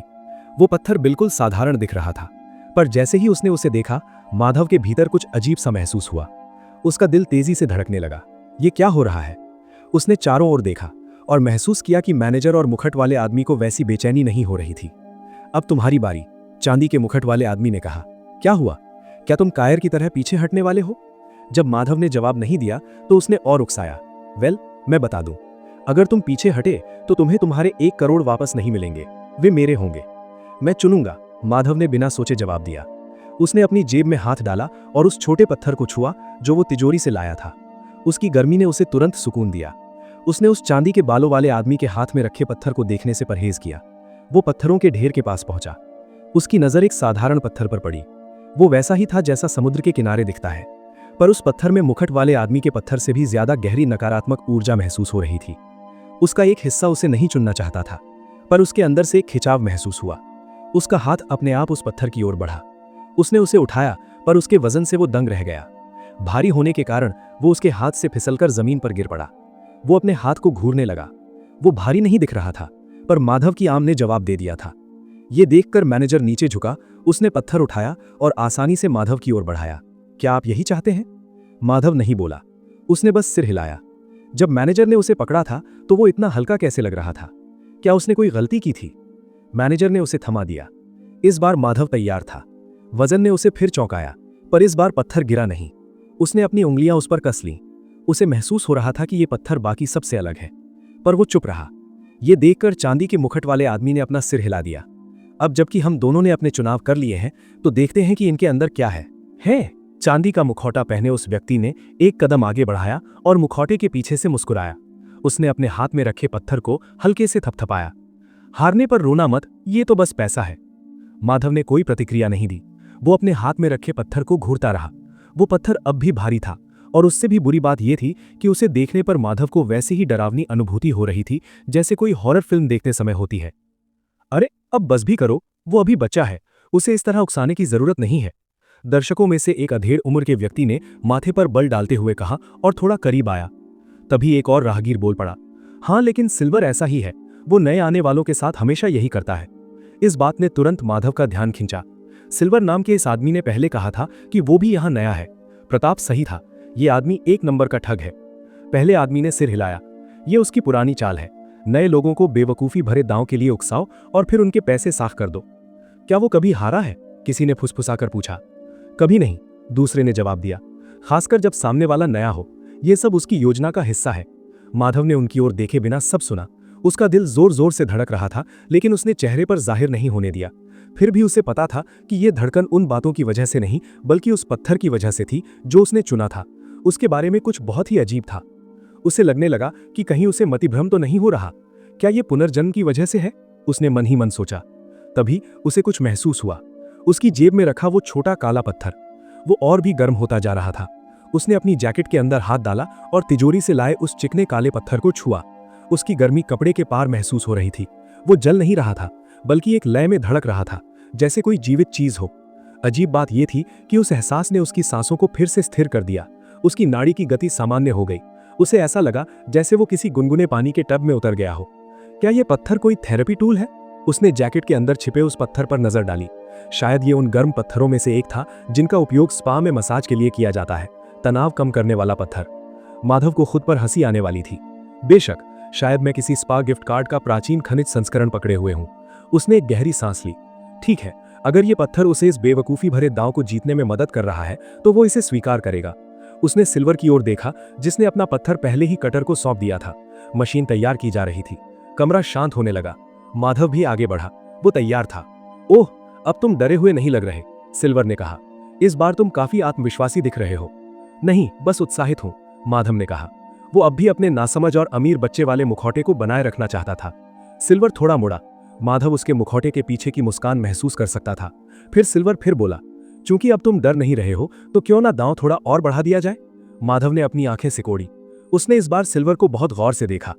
वो पत्थर बिल्कुल साधारण दिख रहा था, पर जैसे ही उसने उसे देखा, माधव के भीतर कुछ अजीब सा महसूस हुआ। उसका दिल तेजी से धड़कने लगा। ये क्या हो रहा है? उसने चारों ओर देखा और महसूस किया कि मैनेजर और मुकुट वाले आदमी को वैसी बेचैनी नहीं हो रही थी। अब तुम्हारी बारी, चांदी के मुकुट वाले आदमी ने कहा। क्या हुआ? क्या तुम कायर की तरह पीछे हटने वाले हो? जब माधव ने जवाब नहीं दिया तो उसने और उकसाया। वेल, मैं बता दूं, अगर तुम पीछे हटे तो तुम्हें तुम्हारे 1 करोड़ वापस नहीं मिलेंगे, वे मेरे होंगे। मैं चुनूंगा, माधव ने बिना सोचे जवाब दिया। उसने अपनी जेब में हाथ डाला और उस छोटे पत्थर को छुआ जो वो तिजोरी से लाया था। उसकी गर्मी ने उसे तुरंत सुकून दिया। उसने उस चांदी के बालों वाले आदमी के हाथ में रखे पत्थर को देखने से परहेज किया। वो पत्थरों के ढेर के पास पहुंचा। उसकी नजर एक साधारण पत्थर पर पड़ी। वो वैसा ही था जैसा समुद्र के किनारे दिखता है, पर उस पत्थर में मुकुट वाले आदमी के पत्थर से भी ज्यादा गहरी नकारात्मक ऊर्जा महसूस हो रही थी। उसका एक हिस्सा उसे नहीं चुनना चाहता था, पर उसके अंदर से एक खिंचाव महसूस हुआ। उसका हाथ अपने आप उस पत्थर की ओर बढ़ा। उसने उसे उठाया, पर उसके वजन से वो दंग रह गया। भारी होने के कारण वो उसके हाथ से फिसलकर जमीन पर गिर पड़ा। वो अपने हाथ को घूरने लगा। वो भारी नहीं दिख रहा था, पर माधव की आम ने जवाब दे दिया था। ये देखकर मैनेजर नीचे झुका। उसने पत्थर उठाया और आसानी से माधव की ओर बढ़ाया। क्या आप यही चाहते हैं? माधव नहीं बोला। उसने बस सिर हिलाया। जब मैनेजर ने उसे पकड़ा था तो वो इतना हल्का कैसे लग रहा था? क्या उसने कोई गलती की थी? मैनेजर ने उसे थमा दिया। इस बार माधव तैयार था। वजन ने उसे फिर चौंकाया, पर इस बार पत्थर गिरा नहीं। उसने अपनी उंगलियां उस पर कस लीं। उसे महसूस हो रहा था कि यह पत्थर बाकी सबसे अलग है, पर वो चुप रहा। यह देखकर चांदी के मुकुट वाले आदमी ने अपना सिर हिला दिया। अब जबकि हम दोनों ने अपने चुनाव कर लिए हैं, तो देखते हैं कि इनके अंदर क्या है। चांदी का मुखौटा पहने उस व्यक्ति ने एक कदम आगे बढ़ाया और मुखौटे के पीछे से मुस्कुराया। उसने अपने हाथ में रखे पत्थर को हल्के से थपथपाया। हारने पर रोना मत, ये तो बस पैसा है। माधव ने कोई प्रतिक्रिया नहीं दी। वो अपने हाथ में रखे पत्थर को घूरता रहा। वो पत्थर अब भी भारी था और उससे भी बुरी बात यह थी कि उसे देखने पर माधव को वैसी ही डरावनी अनुभूति हो रही थी जैसे कोई हॉरर फिल्म देखते समय होती है। अरे अब बस भी करो, वो अभी बच्चा है, उसे इस तरह उकसाने की जरूरत नहीं है। दर्शकों में से एक अधेड़ उम्र के व्यक्ति ने माथे पर बल डालते हुए कहा और थोड़ा करीब आया। तभी एक और राहगीर बोल पड़ा, हाँ लेकिन सिल्वर ऐसा ही है, वो नए आने वालों के साथ हमेशा यही करता है। इस बात ने तुरंत माधव का ध्यान खींचा। सिल्वर नाम के इस आदमी ने पहले कहा था कि वो भी यहां नया है। प्रताप सही था, ये आदमी एक नंबर का ठग है। पहले आदमी ने सिर हिलाया। ये उसकी पुरानी चाल है, नए लोगों को बेवकूफी भरे दांव के लिए उकसाओ और फिर उनके पैसे साफ कर दो। क्या वो कभी हारा है? किसी ने फुसफुसाकर पूछा। कभी नहीं, दूसरे ने जवाब दिया, खासकर जब सामने वाला नया हो। यह सब उसकी योजना का हिस्सा है। माधव ने उनकी ओर देखे बिना सब सुना। उसका दिल जोर जोर से धड़क रहा था, लेकिन उसने चेहरे पर जाहिर नहीं होने दिया। फिर भी उसे पता था कि यह धड़कन उन बातों की वजह से नहीं, बल्कि उस पत्थर की वजह से थी जो उसने चुना था। उसके बारे में कुछ बहुत ही अजीब था। उसे लगने लगा कि कहीं उसे मतिभ्रम तो नहीं हो रहा। क्या यह पुनर्जन्म की वजह से है? उसने मन ही मन सोचा। तभी उसे कुछ महसूस हुआ। उसकी जेब में रखा वो छोटा काला पत्थर, वो और भी गर्म होता जा रहा था। उसने अपनी जैकेट के अंदर हाथ डाला और तिजोरी से लाए उस चिकने काले पत्थर को छुआ। उसकी गर्मी कपड़े के पार महसूस हो रही थी। वो जल नहीं रहा था, बल्कि एक लय में धड़क रहा था, जैसे कोई जीवित चीज हो। अजीब बात यह थी कि उस एहसास ने उसकी सांसों को फिर से स्थिर कर दिया। उसकी नाड़ी की गति सामान्य हो गई। उसे ऐसा लगा जैसे वो किसी गुनगुने पानी के टब में उतर गया हो। क्या यह पत्थर कोई थेरेपी टूल है? उसने जैकेट के अंदर छिपे उस पत्थर पर नजर डाली। शायद ये उन गर्म पत्थरों में से एक था जिनका उपयोग स्पा में मसाज के लिए किया जाता है, तनाव कम करने वाला पत्थर। माधव को खुद पर हंसी आने वाली थी। बेशक, शायद मैं किसी स्पा गिफ्ट कार्ड का प्राचीन खनिज संस्करण पकड़े हुए हूं। उसने एक गहरी सांस ली। ठीक है, अगर ये पत्थर उसे इस बेवकूफी भरे दांव को जीतने में मदद कर रहा है तो वो इसे स्वीकार करेगा। उसने सिल्वर की ओर देखा, जिसने अपना पत्थर पहले ही कटर को सौंप दिया था। मशीन तैयार की जा रही थी। कमरा शांत होने लगा। माधव भी आगे बढ़ा। वो तैयार था। ओह, अब तुम डरे हुए नहीं लग रहे, सिल्वर ने कहा। इस बार तुम काफी आत्मविश्वासी दिख रहे हो। नहीं, बस उत्साहित हूं, माधव ने कहा। वो अब भी अपने नासमझ और अमीर बच्चे वाले मुखौटे को बनाए रखना चाहता था। सिल्वर थोड़ा मुड़ा। माधव उसके मुखौटे के पीछे की मुस्कान महसूस कर सकता था। फिर सिल्वर फिर बोला, चूंकि अब तुम डर नहीं रहे हो तो क्यों ना दांव थोड़ा और बढ़ा दिया जाए? माधव ने अपनी आंखें सिकोड़ी। उसने इस बार सिल्वर को बहुत गौर से देखा।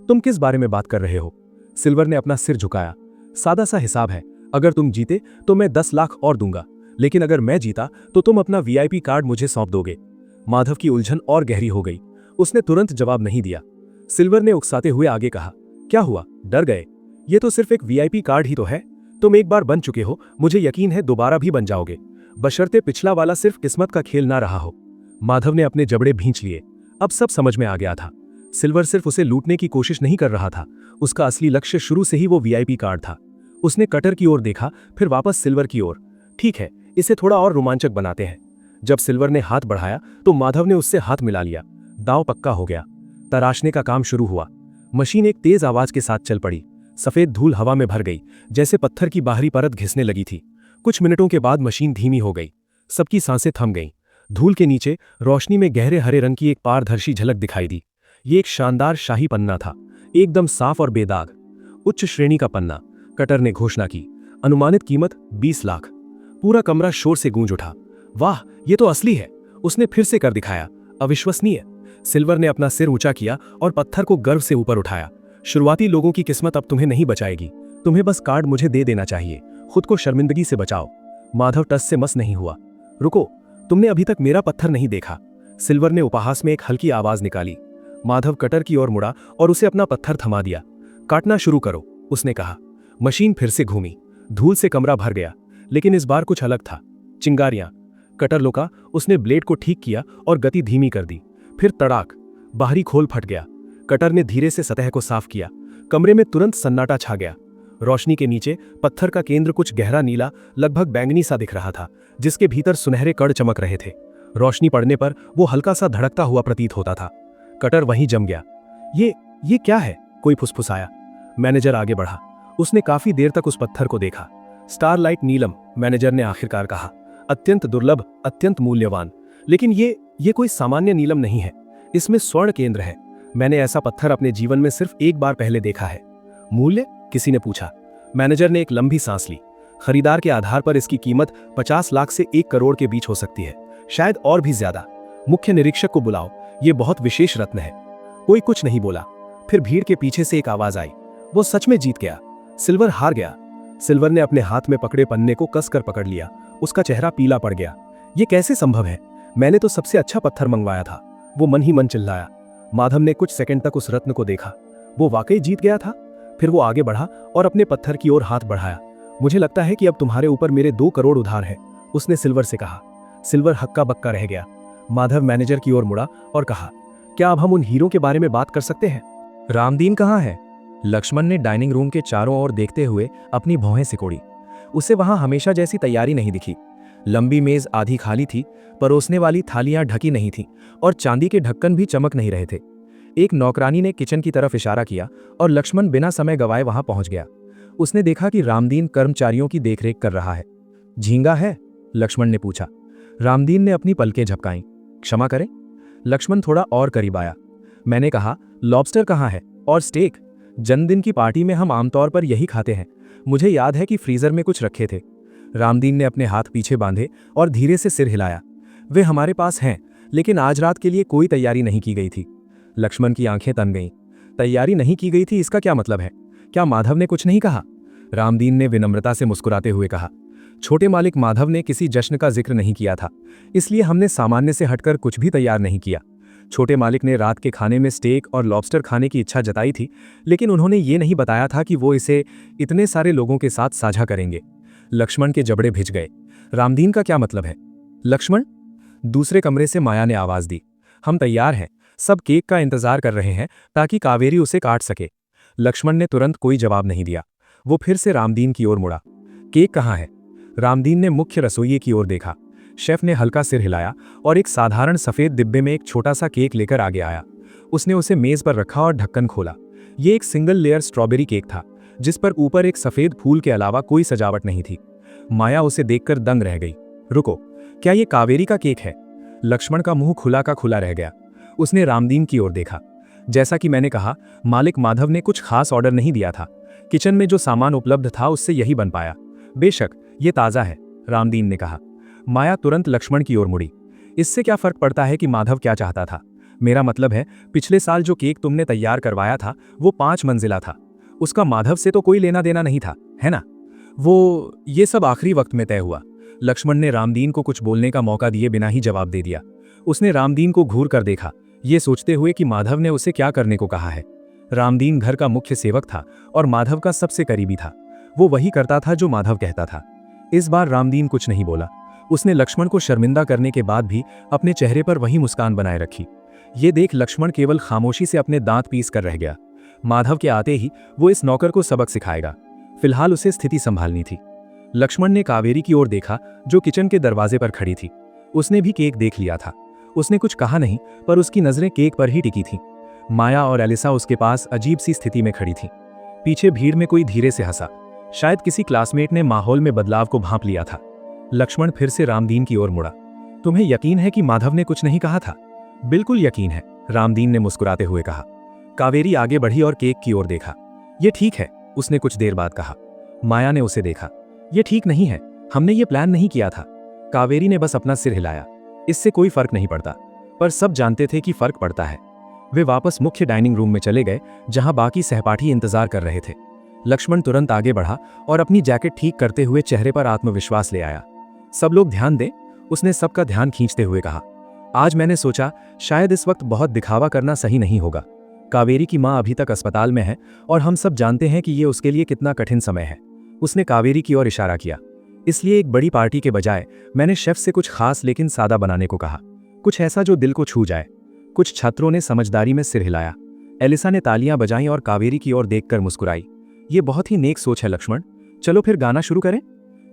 तुम किस बारे में बात कर रहे हो? सिल्वर ने अपना सिर झुकाया। सादा सा हिसाब है, अगर तुम जीते तो मैं 10 लाख और दूंगा, लेकिन अगर मैं जीता तो तुम अपना वीआईपी कार्ड मुझे सौंप दोगे। माधव की उलझन और गहरी हो गई। उसने तुरंत जवाब नहीं दिया। सिल्वर ने उकसाते हुए आगे कहा, क्या हुआ, डर गए? ये तो सिर्फ एक वीआईपी कार्ड ही तो है। तुम एक बार बन चुके हो, मुझे यकीन है दोबारा भी बन जाओगे, बशर्ते पिछला वाला सिर्फ किस्मत का खेल ना रहा हो। माधव ने अपने जबड़े भींच लिए। अब सब समझ में आ गया था। सिल्वर सिर्फ उसे लूटने की कोशिश नहीं कर रहा था। उसका असली लक्ष्य शुरू से ही वो वीआईपी कार्ड था। उसने कटर की ओर देखा, फिर वापस सिल्वर की ओर। ठीक है, इसे थोड़ा और रोमांचक बनाते हैं। जब सिल्वर ने हाथ बढ़ाया तो माधव ने उससे हाथ मिला लिया। दांव पक्का हो गया। तराशने का काम शुरू हुआ। मशीन एक तेज आवाज के साथ चल पड़ी। सफेद धूल हवा में भर गई, जैसे पत्थर की बाहरी परत घिसने लगी थी। कुछ मिनटों के बाद मशीन धीमी हो गई। सबकी सांसें थम गईं। धूल के नीचे रोशनी में गहरे हरे रंग की एक पारदर्शी झलक दिखाई दी। ये एक शानदार शाही पन्ना था, एकदम साफ और बेदाग। उच्च श्रेणी का पन्ना। कटर ने घोषणा की, अनुमानित कीमत 20 लाख। पूरा कमरा शोर से गूंज उठा। वाह, ये तो असली है, उसने फिर से कर दिखाया। अविश्वसनीय। सिल्वर ने अपना सिर ऊंचा किया और पत्थर को गर्व से ऊपर उठाया। शुरुआती लोगों की किस्मत अब तुम्हें नहीं बचाएगी। तुम्हें बस कार्ड मुझे दे देना चाहिए। खुद को शर्मिंदगी से बचाओ। माधव टस से मस नहीं हुआ। रुको, तुमने अभी तक मेरा पत्थर नहीं देखा। सिल्वर ने उपहास में एक हल्की आवाज निकाली। माधव कटर की ओर मुड़ा और उसे अपना पत्थर थमा दिया। काटना शुरू करो, उसने कहा। मशीन फिर से घूमी। धूल से कमरा भर गया, लेकिन इस बार कुछ अलग था। चिंगारियां। कटर लुका। उसने ब्लेड को ठीक किया और गति धीमी कर दी। फिर तड़ाक, बाहरी खोल फट गया। कटर ने धीरे से सतह को साफ किया। कमरे में तुरंत सन्नाटा छा गया। रोशनी के नीचे पत्थर का केंद्र कुछ गहरा नीला, लगभग बैंगनी सा दिख रहा था, जिसके भीतर सुनहरे कण चमक रहे थे। रोशनी पड़ने पर वो हल्का सा धड़कता हुआ प्रतीत होता था। कटर वहीं जम गया। ये क्या है? कोई फुसफुसाया। मैनेजर आगे बढ़ा। उसने काफी देर तक उस पत्थर को देखा। स्टारलाइट नीलम, मैनेजर ने आखिरकार कहा। अत्यंत दुर्लभ, अत्यंत मूल्यवान। लेकिन ये कोई सामान्य नीलम नहीं है। इसमें स्वर्ण केंद्र है। मैंने ऐसा पत्थर अपने जीवन में सिर्फ एक बार पहले देखा है। मूल्य? किसी ने पूछा। मैनेजर ने एक लंबी सांस ली। खरीदार के आधार पर इसकी कीमत 50 लाख से 1 करोड़ के बीच हो सकती है, शायद और भी ज्यादा। मुख्य निरीक्षक को बुलाओ, ये बहुत विशेष रत्न है। कोई कुछ नहीं बोला। फिर भीड़ के पीछे से एक आवाज आई, वो सच में जीत गया। सिल्वर हार गया। सिल्वर ने अपने हाथ में पकड़े पन्ने को कसकर पकड़ लिया। उसका चेहरा पीला पड़ गया। ये कैसे संभव है? मैंने तो सबसे अच्छा पत्थर मंगवाया था, वो मन ही मन चिल्लाया। माधव ने कुछ सेकंड तक उस रत्न को देखा। वो वाकई जीत गया था। फिर वो आगे बढ़ा और अपने पत्थर की ओर हाथ बढ़ाया। मुझे लगता है कि अब तुम्हारे ऊपर मेरे 2 करोड़ उधार है, उसने सिल्वर से कहा। सिल्वर हक्का बक्का रह गया। माधव मैनेजर की ओर मुड़ा और कहा, क्या अब हम उन हीरों के बारे में बात कर सकते हैं? रामदीन कहाँ है? लक्ष्मण ने डाइनिंग रूम के चारों ओर देखते हुए अपनी भौहें सिकोड़ी। उसे वहां हमेशा जैसी तैयारी नहीं दिखी। लंबी मेज आधी खाली थी, परोसने वाली थालियां ढकी नहीं थीं और चांदी के ढक्कन भी चमक नहीं रहे थे। एक नौकरानी ने किचन की तरफ इशारा किया और लक्ष्मण बिना समय गवाए वहां पहुंच गया। उसने देखा कि रामदीन कर्मचारियों की देखरेख कर रहा है। झींगा है? लक्ष्मण ने पूछा। रामदीन ने अपनी पलकें झपकाईं। क्षमा करें? लक्ष्मण थोड़ा और करीब आया। मैंने कहा, लॉबस्टर कहाँ है? और स्टेक? जन्मदिन की पार्टी में हम आमतौर पर यही खाते हैं। मुझे याद है कि फ्रीजर में कुछ रखे थे। रामदीन ने अपने हाथ पीछे बांधे और धीरे से सिर हिलाया। वे हमारे पास हैं, लेकिन आज रात के लिए कोई तैयारी नहीं की गई थी। लक्ष्मण की आंखें तन गईं। तैयारी नहीं की गई थी, इसका क्या मतलब है? क्या माधव ने कुछ नहीं कहा? रामदीन ने विनम्रता से मुस्कुराते हुए कहा, छोटे मालिक माधव ने किसी जश्न का जिक्र नहीं किया था, इसलिए हमने सामान्य से हटकर कुछ भी तैयार नहीं किया। छोटे मालिक ने रात के खाने में स्टेक और लॉबस्टर खाने की इच्छा जताई थी, लेकिन उन्होंने ये नहीं बताया था कि वो इसे इतने सारे लोगों के साथ साझा करेंगे। लक्ष्मण के जबड़े भिज गए। रामदीन का क्या मतलब है? लक्ष्मण? दूसरे कमरे से माया ने आवाज दी, हम तैयार हैं, सब केक का इंतजार कर रहे हैं ताकि कावेरी उसे काट सके। लक्ष्मण ने तुरंत कोई जवाब नहीं दिया। वो फिर से रामदीन की ओर मुड़ा। केक कहाँ है? रामदीन ने मुख्य रसोइये की ओर देखा। शेफ ने हल्का सिर हिलाया और एक साधारण सफेद डिब्बे में एक छोटा सा केक लेकर आगे आया। उसने उसे मेज पर रखा और ढक्कन खोला। ये एक सिंगल लेयर स्ट्रॉबेरी केक था, जिस पर ऊपर एक सफेद फूल के अलावा कोई सजावट नहीं थी। माया उसे देखकर दंग रह गई। रुको, क्या ये कावेरी का केक है? लक्ष्मण का मुंह खुला का खुला रह गया। उसने रामदीन की ओर देखा। जैसा कि मैंने कहा, मालिक माधव ने कुछ खास ऑर्डर नहीं दिया था। किचन में जो सामान उपलब्ध था उससे यही बन पाया। बेशक ये ताज़ा है, रामदीन ने कहा। माया तुरंत लक्ष्मण की ओर मुड़ी। इससे क्या फर्क पड़ता है कि माधव क्या चाहता था? मेरा मतलब है, पिछले साल जो केक तुमने तैयार करवाया था वो 5 मंजिला था। उसका माधव से तो कोई लेना देना नहीं था, है ना? ये सब आखिरी वक्त में तय हुआ। लक्ष्मण ने रामदीन को कुछ बोलने का मौका दिए बिना ही जवाब दे दिया। उसने रामदीन को घूर कर देखा, ये सोचते हुए कि माधव ने उसे क्या करने को कहा है। रामदीन घर का मुख्य सेवक था और माधव का सबसे करीबी था। वो वही करता था जो माधव कहता था। इस बार रामदीन कुछ नहीं बोला। उसने लक्ष्मण को शर्मिंदा करने के बाद भी अपने चेहरे पर वही मुस्कान बनाए रखी। ये देख लक्ष्मण केवल खामोशी से अपने दांत पीस कर रह गया। माधव के आते ही वो इस नौकर को सबक सिखाएगा। फिलहाल उसे स्थिति संभालनी थी। लक्ष्मण ने कावेरी की ओर देखा, जो किचन के दरवाजे पर खड़ी थी। उसने भी केक देख लिया था। उसने कुछ कहा नहीं, पर उसकी नजरें केक पर ही टिकी थीं। माया और एलिसा उसके पास अजीब सी स्थिति में खड़ी थीं। पीछे भीड़ में कोई धीरे से हंसा। शायद किसी क्लासमेट ने माहौल में बदलाव को भांप लिया था। लक्ष्मण फिर से रामदीन की ओर मुड़ा। तुम्हें यकीन है कि माधव ने कुछ नहीं कहा था? बिल्कुल यकीन है, रामदीन ने मुस्कुराते हुए कहा। कावेरी आगे बढ़ी और केक की ओर देखा। यह ठीक है, उसने कुछ देर बाद कहा। माया ने उसे देखा। यह ठीक नहीं है, हमने ये प्लान नहीं किया था। कावेरी ने बस अपना सिर हिलाया। इससे कोई फर्क नहीं पड़ता, पर सब जानते थे कि फर्क पड़ता है। वे वापस मुख्य डाइनिंग रूम में चले गए, जहां बाकी सहपाठी इंतजार कर रहे थे। लक्ष्मण तुरंत आगे बढ़ा और अपनी जैकेट ठीक करते हुए चेहरे पर आत्मविश्वास ले आया। सब लोग ध्यान दें, उसने सबका ध्यान खींचते हुए कहा। आज मैंने सोचा शायद इस वक्त बहुत दिखावा करना सही नहीं होगा। कावेरी की मां अभी तक अस्पताल में है और हम सब जानते हैं कि ये उसके लिए कितना कठिन समय है। उसने कावेरी की ओर इशारा किया। इसलिए एक बड़ी पार्टी के बजाय मैंने शेफ से कुछ खास लेकिन सादा बनाने को कहा, कुछ ऐसा जो दिल को छू जाए। कुछ छात्रों ने समझदारी में सिर हिलाया। एलिसा ने तालियां बजाईं और कावेरी की ओर देखकर मुस्कुराई। ये बहुत ही नेक सोच है लक्ष्मण, चलो फिर गाना शुरू करें।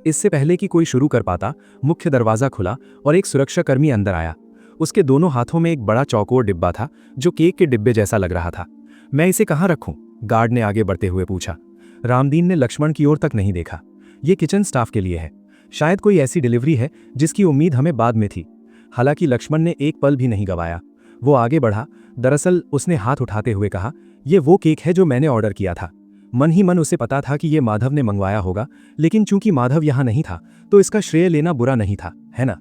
इससे पहले कि कोई शुरू कर पाता, मुख्य दरवाजा खुला और एक सुरक्षाकर्मी अंदर आया। उसके दोनों हाथों में एक बड़ा चौकोर डिब्बा था जो केक के डिब्बे जैसा लग रहा था। मैं इसे कहाँ रखूं? गार्ड ने आगे बढ़ते हुए पूछा। रामदीन ने लक्ष्मण की ओर तक नहीं देखा। ये किचन स्टाफ के लिए है। शायद कोई ऐसी डिलीवरी है जिसकी उम्मीद हमें बाद में थी। हालांकि लक्ष्मण ने एक पल भी नहीं गवाया। वो आगे बढ़ा। दरअसल उसने हाथ उठाते हुए कहा, यह वो केक है जो मैंने ऑर्डर किया था। मन ही मन उसे पता था कि ये माधव ने मंगवाया होगा, लेकिन चूंकि माधव यहां नहीं था तो इसका श्रेय लेना बुरा नहीं था, है ना?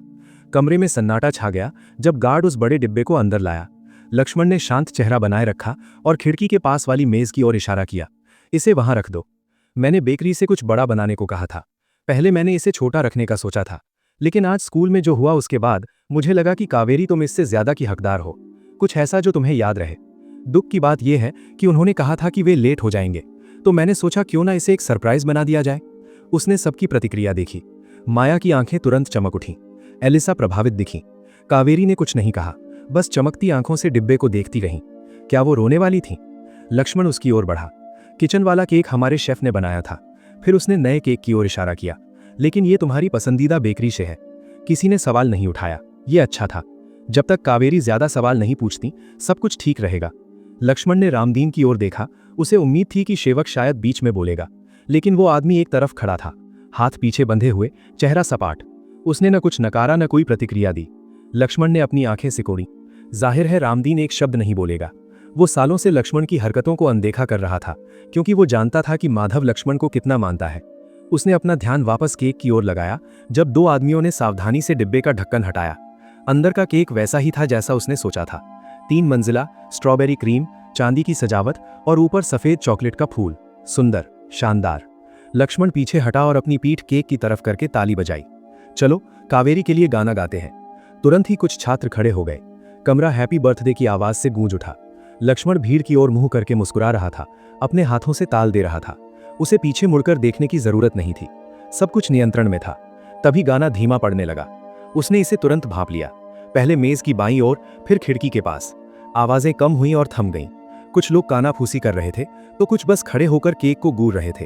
कमरे में सन्नाटा छा गया जब गार्ड उस बड़े डिब्बे को अंदर लाया। लक्ष्मण ने शांत चेहरा बनाए रखा और खिड़की के पास वाली मेज की ओर इशारा किया। इसे वहां रख दो। मैंने बेकरी से कुछ बड़ा बनाने को कहा था। पहले मैंने इसे छोटा रखने का सोचा था, लेकिन आज स्कूल में जो हुआ उसके बाद मुझे लगा कि कावेरी तुम इससे ज्यादा की हकदार हो। कुछ ऐसा जो तुम्हें याद रहे। दुख की बात यह है कि उन्होंने कहा था कि वे लेट हो जाएंगे, तो मैंने सोचा क्यों ना इसे एक सरप्राइज बना दिया जाए। उसने सबकी प्रतिक्रिया देखी। माया की आंखें तुरंत चमक उठीं। एलिसा प्रभावित दिखी। कावेरी ने कुछ नहीं कहा, बस चमकती आंखों से डिब्बे को देखती रही। क्या वो रोने वाली थी? लक्ष्मण उसकी ओर बढ़ा। किचन वाला केक हमारे शेफ ने बनाया था। फिर उसने नए केक की ओर इशारा किया। लेकिन ये तुम्हारी पसंदीदा बेकरी से है। किसी ने सवाल नहीं उठाया। ये अच्छा था। जब तक कावेरी ज्यादा सवाल नहीं पूछती, सब कुछ ठीक रहेगा। लक्ष्मण ने रामदीन की ओर देखा। उसे उम्मीद थी कि सेवक शायद बीच में बोलेगा, लेकिन वो आदमी एक तरफ खड़ा था, हाथ पीछे बंधे हुए, चेहरा सपाट। उसने न कुछ नकारा न कोई प्रतिक्रिया दी। लक्ष्मण ने अपनी आंखें सिकोड़ी। जाहिर है रामदीन एक शब्द नहीं बोलेगा। वो सालों से लक्ष्मण की हरकतों को अनदेखा कर रहा था, क्योंकि वो जानता था कि माधव लक्ष्मण को कितना मानता है। उसने अपना ध्यान वापस केक की ओर लगाया जब दो आदमियों ने सावधानी से डिब्बे का ढक्कन हटाया। अंदर का केक वैसा ही था जैसा उसने सोचा था। 3 मंजिला, स्ट्रॉबेरी क्रीम, चांदी की सजावट और ऊपर सफेद चॉकलेट का फूल। सुंदर, शानदार। लक्ष्मण पीछे हटा और अपनी पीठ केक की तरफ करके ताली बजाई। चलो कावेरी के लिए गाना गाते हैं। तुरंत ही कुछ छात्र खड़े हो गए। कमरा हैप्पी बर्थडे की आवाज से गूंज उठा। लक्ष्मण भीड़ की ओर मुंह करके मुस्कुरा रहा था, अपने हाथों से ताल दे रहा था। उसे पीछे मुड़कर देखने की जरूरत नहीं थी। सब कुछ नियंत्रण में था। तभी गाना धीमा पड़ने लगा। उसने इसे तुरंत भांप लिया। पहले मेज की बाईं ओर, फिर खिड़की के पास। आवाजें कम हुई और थम गईं। कुछ लोग कानाफूसी कर रहे थे, तो कुछ बस खड़े होकर केक को गूर रहे थे।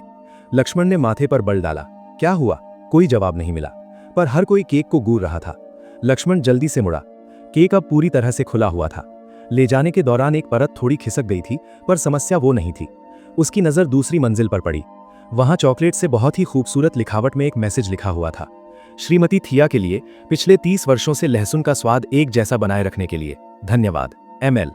लक्ष्मण ने माथे पर बल डाला। क्या हुआ? कोई जवाब नहीं मिला, पर हर कोई केक को गूर रहा था। लक्ष्मण जल्दी से मुड़ा। केक अब पूरी तरह से खुला हुआ था। ले जाने के दौरान एक परत थोड़ी खिसक गई थी, पर समस्या वो नहीं थी। उसकी नजर दूसरी मंजिल पर पड़ी। वहां चॉकलेट से बहुत ही खूबसूरत लिखावट में एक मैसेज लिखा हुआ था। श्रीमती थिया के लिए, पिछले 30 वर्षों से लहसुन का स्वाद एक जैसा बनाए रखने के लिए धन्यवाद, ML।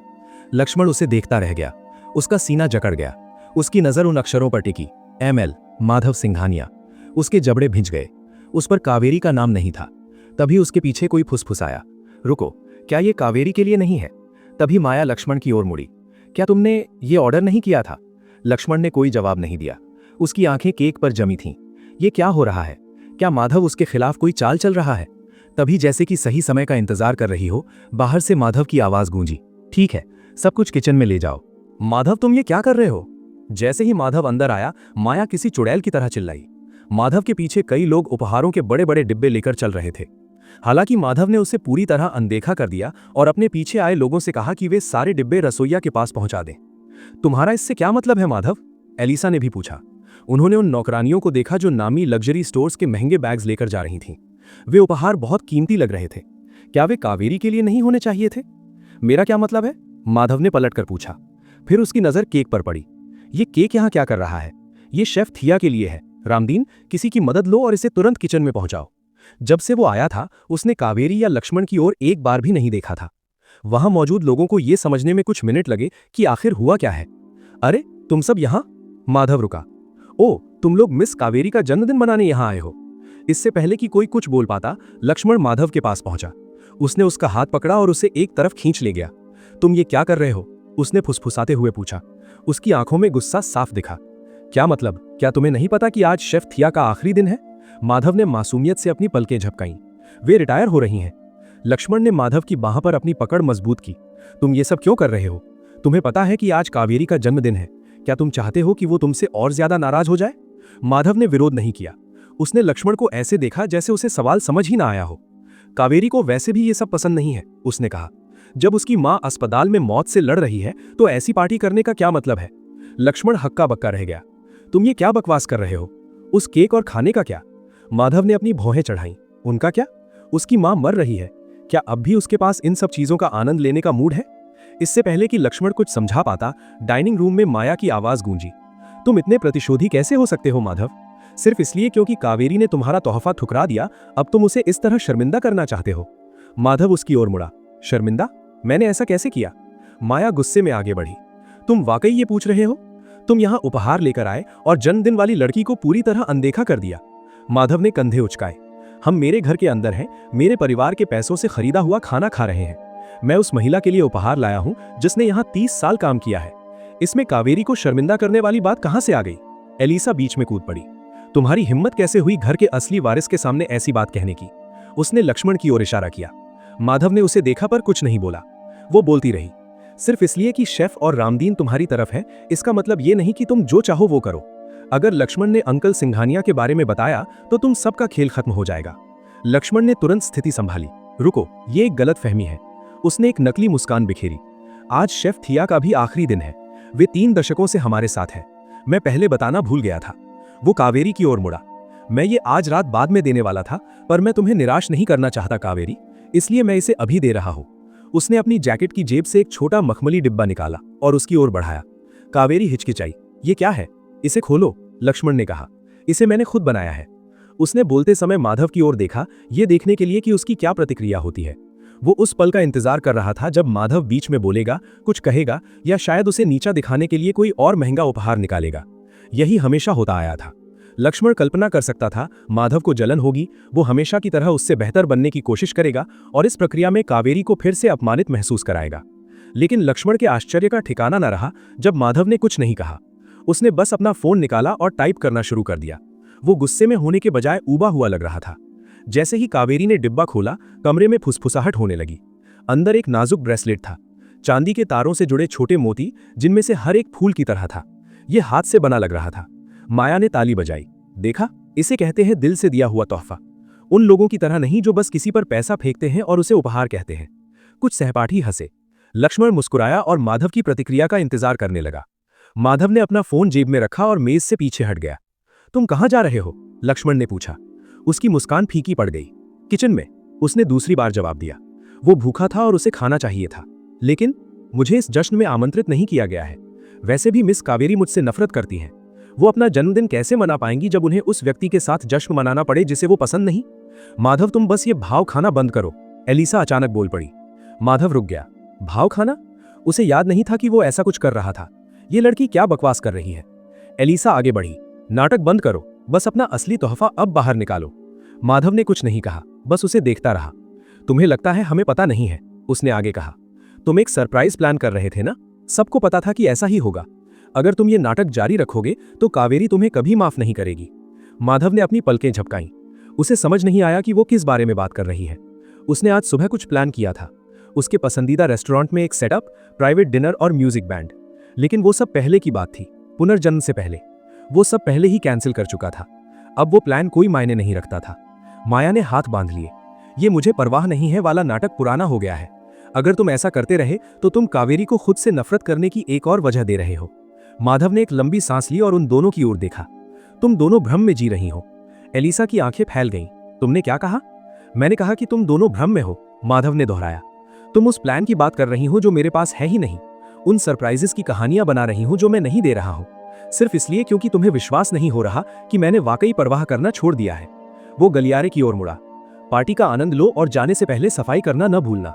लक्ष्मण उसे देखता रह गया। उसका सीना जकड़ गया। उसकी नजर उन अक्षरों पर टिकी। ML, माधव सिंघानिया। उसके जबड़े भिंच गए। उस पर कावेरी का नाम नहीं था। तभी उसके पीछे कोई फुसफुसाया। रुको, क्या ये कावेरी के लिए नहीं है? तभी माया लक्ष्मण की ओर मुड़ी। क्या तुमने ये ऑर्डर नहीं किया था? लक्ष्मण ने कोई जवाब नहीं दिया। उसकी आंखें केक पर जमी थीं। ये क्या हो रहा है? क्या माधव उसके खिलाफ कोई चाल चल रहा है? तभी जैसे कि सही समय का इंतजार कर रही हो, बाहर से माधव की आवाज गूंजी। ठीक है, सब कुछ किचन में ले जाओ। माधव, तुम ये क्या कर रहे हो? जैसे ही माधव अंदर आया, माया किसी चुड़ैल की तरह चिल्लाई। माधव के पीछे कई लोग उपहारों के बड़े बड़े डिब्बे लेकर चल रहे थे। हालांकि माधव ने उसे पूरी तरह अनदेखा कर दिया और अपने पीछे आए लोगों से कहा कि वे सारे डिब्बे रसोइया के पास पहुंचा दें। तुम्हारा इससे क्या मतलब है माधव? एलिसा ने भी पूछा। उन्होंने उन नौकरानियों को देखा जो नामी लग्जरी स्टोर्स के महंगे बैग्स लेकर जा रही थीं। वे उपहार बहुत कीमती लग रहे थे। क्या वे कावेरी के लिए नहीं होने चाहिए थे? मेरा क्या मतलब है? माधव ने पलटकर पूछा। फिर उसकी नजर केक पर पड़ी। ये केक यहां क्या कर रहा है? ये शेफ थिया के लिए है। रामदीन, किसी की मदद लो और इसे तुरंत किचन में पहुंचाओ। जब से वो आया था, उसने कावेरी या लक्ष्मण की ओर एक बार भी नहीं देखा था। वहां मौजूद लोगों को यह समझने में कुछ मिनट लगे कि आखिर हुआ क्या है। अरे, तुम सब यहां? माधव रुका। ओ, तुम लोग मिस कावेरी का जन्मदिन मनाने यहां आए हो? इससे पहले कि कोई कुछ बोल पाता, लक्ष्मण माधव के पास पहुंचा। उसने उसका हाथ पकड़ा और उसे एक तरफ खींच ले गया। तुम ये क्या कर रहे हो? उसने फुसफुसाते हुए पूछा। उसकी आंखों में गुस्सा साफ दिखा। क्या मतलब? क्या तुम्हें नहीं पता कि आज शेफ थिया का आखिरी दिन है? माधव ने मासूमियत से अपनी पलकें झपकाईं। वे रिटायर हो रही हैं। लक्ष्मण ने माधव की बाह पर अपनी पकड़ मजबूत की। तुम ये सब क्यों कर रहे हो? तुम्हें पता है कि आज कावेरी का जन्मदिन है। क्या तुम चाहते हो कि वो तुमसे और ज्यादा नाराज हो जाए? माधव ने विरोध नहीं किया। उसने लक्ष्मण को ऐसे देखा जैसे उसे सवाल समझ ही ना आया हो। कावेरी को वैसे भी ये सब पसंद नहीं है, उसने कहा। जब उसकी मां अस्पताल में मौत से लड़ रही है, तो ऐसी पार्टी करने का क्या मतलब है? लक्ष्मण हक्का बक्का रह गया। तुम ये क्या बकवास कर रहे हो? उस केक और खाने का क्या? माधव ने अपनी भौहें चढ़ाईं। उनका क्या? उसकी मां मर रही है। क्या अब भी उसके पास इन सब चीजों का आनंद लेने का मूड है? इससे पहले कि लक्ष्मण कुछ समझा पाता, डाइनिंग रूम में माया की आवाज गूंजी। तुम इतने प्रतिशोधी कैसे हो सकते हो माधव? सिर्फ इसलिए क्योंकि कावेरी ने तुम्हारा तोहफा ठुकरा दिया, अब तुम उसे इस तरह शर्मिंदा करना चाहते हो? माधव उसकी ओर मुड़ा। शर्मिंदा? मैंने ऐसा कैसे किया? माया गुस्से में आगे बढ़ी। तुम वाकई ये पूछ रहे हो? तुम यहां उपहार लेकर आए और जन्मदिन वाली लड़की को पूरी तरह अनदेखा कर दिया। माधव ने कंधे उचकाए। हम मेरे घर के अंदर हैं, मेरे परिवार के पैसों से खरीदा हुआ खाना खा रहे हैं। मैं उस महिला के लिए उपहार लाया हूं जिसने यहां 30 साल काम किया है। इसमें कावेरी को शर्मिंदा करने वाली बात कहां से आ गई? एलिसा बीच में कूद पड़ी। तुम्हारी हिम्मत कैसे हुई घर के असली वारिस के सामने ऐसी बात कहने की? उसने लक्ष्मण की ओर इशारा किया। माधव ने उसे देखा पर कुछ नहीं बोला। वो बोलती रही, सिर्फ इसलिए कि शेफ और रामदीन तुम्हारी तरफ है, इसका मतलब ये नहीं कि तुम जो चाहो वो करो। अगर लक्ष्मण ने अंकल सिंघानिया के बारे में बताया तो तुम सबका खेल खत्म हो जाएगा। लक्ष्मण ने तुरंत स्थिति संभाली। रुको, ये एक गलत फहमी है। उसने एक नकली मुस्कान बिखेरी। आज शेफ थिया का भी आखिरी दिन है। वे 3 दशकों से हमारे साथ है। मैं पहले बताना भूल गया था। वो कावेरी की ओर मुड़ा। मैं ये आज रात बाद में देने वाला था, पर मैं तुम्हें निराश नहीं करना चाहता कावेरी, इसलिए मैं इसे अभी दे रहा हूं। उसने अपनी जैकेट की जेब से एक छोटा मखमली डिब्बा निकाला और उसकी ओर बढ़ाया। कावेरी हिचकिचाई। ये क्या है? इसे खोलो, लक्ष्मण ने कहा। इसे मैंने खुद बनाया है। उसने बोलते समय माधव की ओर देखा, ये देखने के लिए कि उसकी क्या प्रतिक्रिया होती है। वो उस पल का इंतजार कर रहा था जब माधव बीच में बोलेगा, कुछ कहेगा, या शायद उसे नीचा दिखाने के लिए कोई और महंगा उपहार निकालेगा। यही हमेशा होता आया था। लक्ष्मण कल्पना कर सकता था माधव को जलन होगी, वो हमेशा की तरह उससे बेहतर बनने की कोशिश करेगा और इस प्रक्रिया में कावेरी को फिर से अपमानित महसूस कराएगा। लेकिन लक्ष्मण के आश्चर्य का ठिकाना न रहा जब माधव ने कुछ नहीं कहा। उसने बस अपना फोन निकाला और टाइप करना शुरू कर दिया। वो गुस्से में होने के बजाय ऊबा हुआ लग रहा था। जैसे ही कावेरी ने डिब्बा खोला, कमरे में फुसफुसाहट होने लगी। अंदर एक नाजुक ब्रेसलेट था, चांदी के तारों से जुड़े छोटे मोती, जिनमें से हर एक फूल की तरह था। यह हाथ से बना लग रहा था। माया ने ताली बजाई। देखा, इसे कहते हैं दिल से दिया हुआ तोहफा। उन लोगों की तरह नहीं जो बस किसी पर पैसा फेंकते हैं और उसे उपहार कहते हैं। कुछ सहपाठी हंसे। लक्ष्मण मुस्कुराया और माधव की प्रतिक्रिया का इंतजार करने लगा। माधव ने अपना फोन जेब में रखा और मेज से पीछे हट गया। तुम कहां जा रहे हो? लक्ष्मण ने पूछा। उसकी मुस्कान फीकी पड़ गई। किचन में, उसने दूसरी बार जवाब दिया। वो भूखा था और उसे खाना चाहिए था। लेकिन मुझे इस जश्न में आमंत्रित नहीं किया गया है। वैसे भी मिस कावेरी मुझसे नफरत करती हैं। वो अपना जन्मदिन कैसे मना पाएंगी जब उन्हें उस व्यक्ति के साथ जश्न मनाना पड़े जिसे वो पसंद नहीं? माधव, तुम बस ये भाव खाना बंद करो, एलिसा अचानक बोल पड़ी। माधव रुक गया। भाव खाना? उसे याद नहीं था कि वो ऐसा कुछ कर रहा था। ये लड़की क्या बकवास कर रही है? एलिसा आगे बढ़ी। नाटक बंद करो, बस अपना असली तोहफा अब बाहर निकालो। माधव ने कुछ नहीं कहा, बस उसे देखता रहा। तुम्हें लगता है हमें पता नहीं है? उसने आगे कहा। तुम एक सरप्राइज प्लान कर रहे थे ना? सबको पता था कि ऐसा ही होगा। अगर तुम ये नाटक जारी रखोगे तो कावेरी तुम्हें कभी माफ नहीं करेगी। माधव ने अपनी पलकें झपकाईं। उसे समझ नहीं आया कि वो किस बारे में बात कर रही है। उसने आज सुबह कुछ प्लान किया था। उसके पसंदीदा रेस्टोरेंट में एक सेटअप, प्राइवेट डिनर और म्यूजिक बैंड। लेकिन वो सब पहले की बात थी, पुनर्जन्म से पहले। वो सब पहले ही कैंसिल कर चुका था। अब वो प्लान कोई मायने नहीं रखता था। माया ने हाथ बांध लिए। ये मुझे परवाह नहीं है वाला नाटक पुराना हो गया है। अगर तुम ऐसा करते रहे तो तुम कावेरी को खुद से नफरत करने की एक और वजह दे रहे हो। माधव ने एक लंबी सांस ली और उन दोनों की ओर देखा। तुम दोनों भ्रम में जी रही हो। एलिसा की आंखें फैल गईं। तुमने क्या कहा? मैंने कहा कि तुम दोनों भ्रम में हो, माधव ने दोहराया। तुम उस प्लान की बात कर रही हो जो मेरे पास है ही नहीं। उन सरप्राइजेस की कहानियां बना रही हूं जो मैं नहीं दे रहा हूं, सिर्फ इसलिए क्योंकि तुम्हें विश्वास नहीं हो रहा कि मैंने वाकई परवाह करना छोड़ दिया है। वो गलियारे की ओर मुड़ा। पार्टी का आनंद लो और जाने से पहले सफाई करना न भूलना।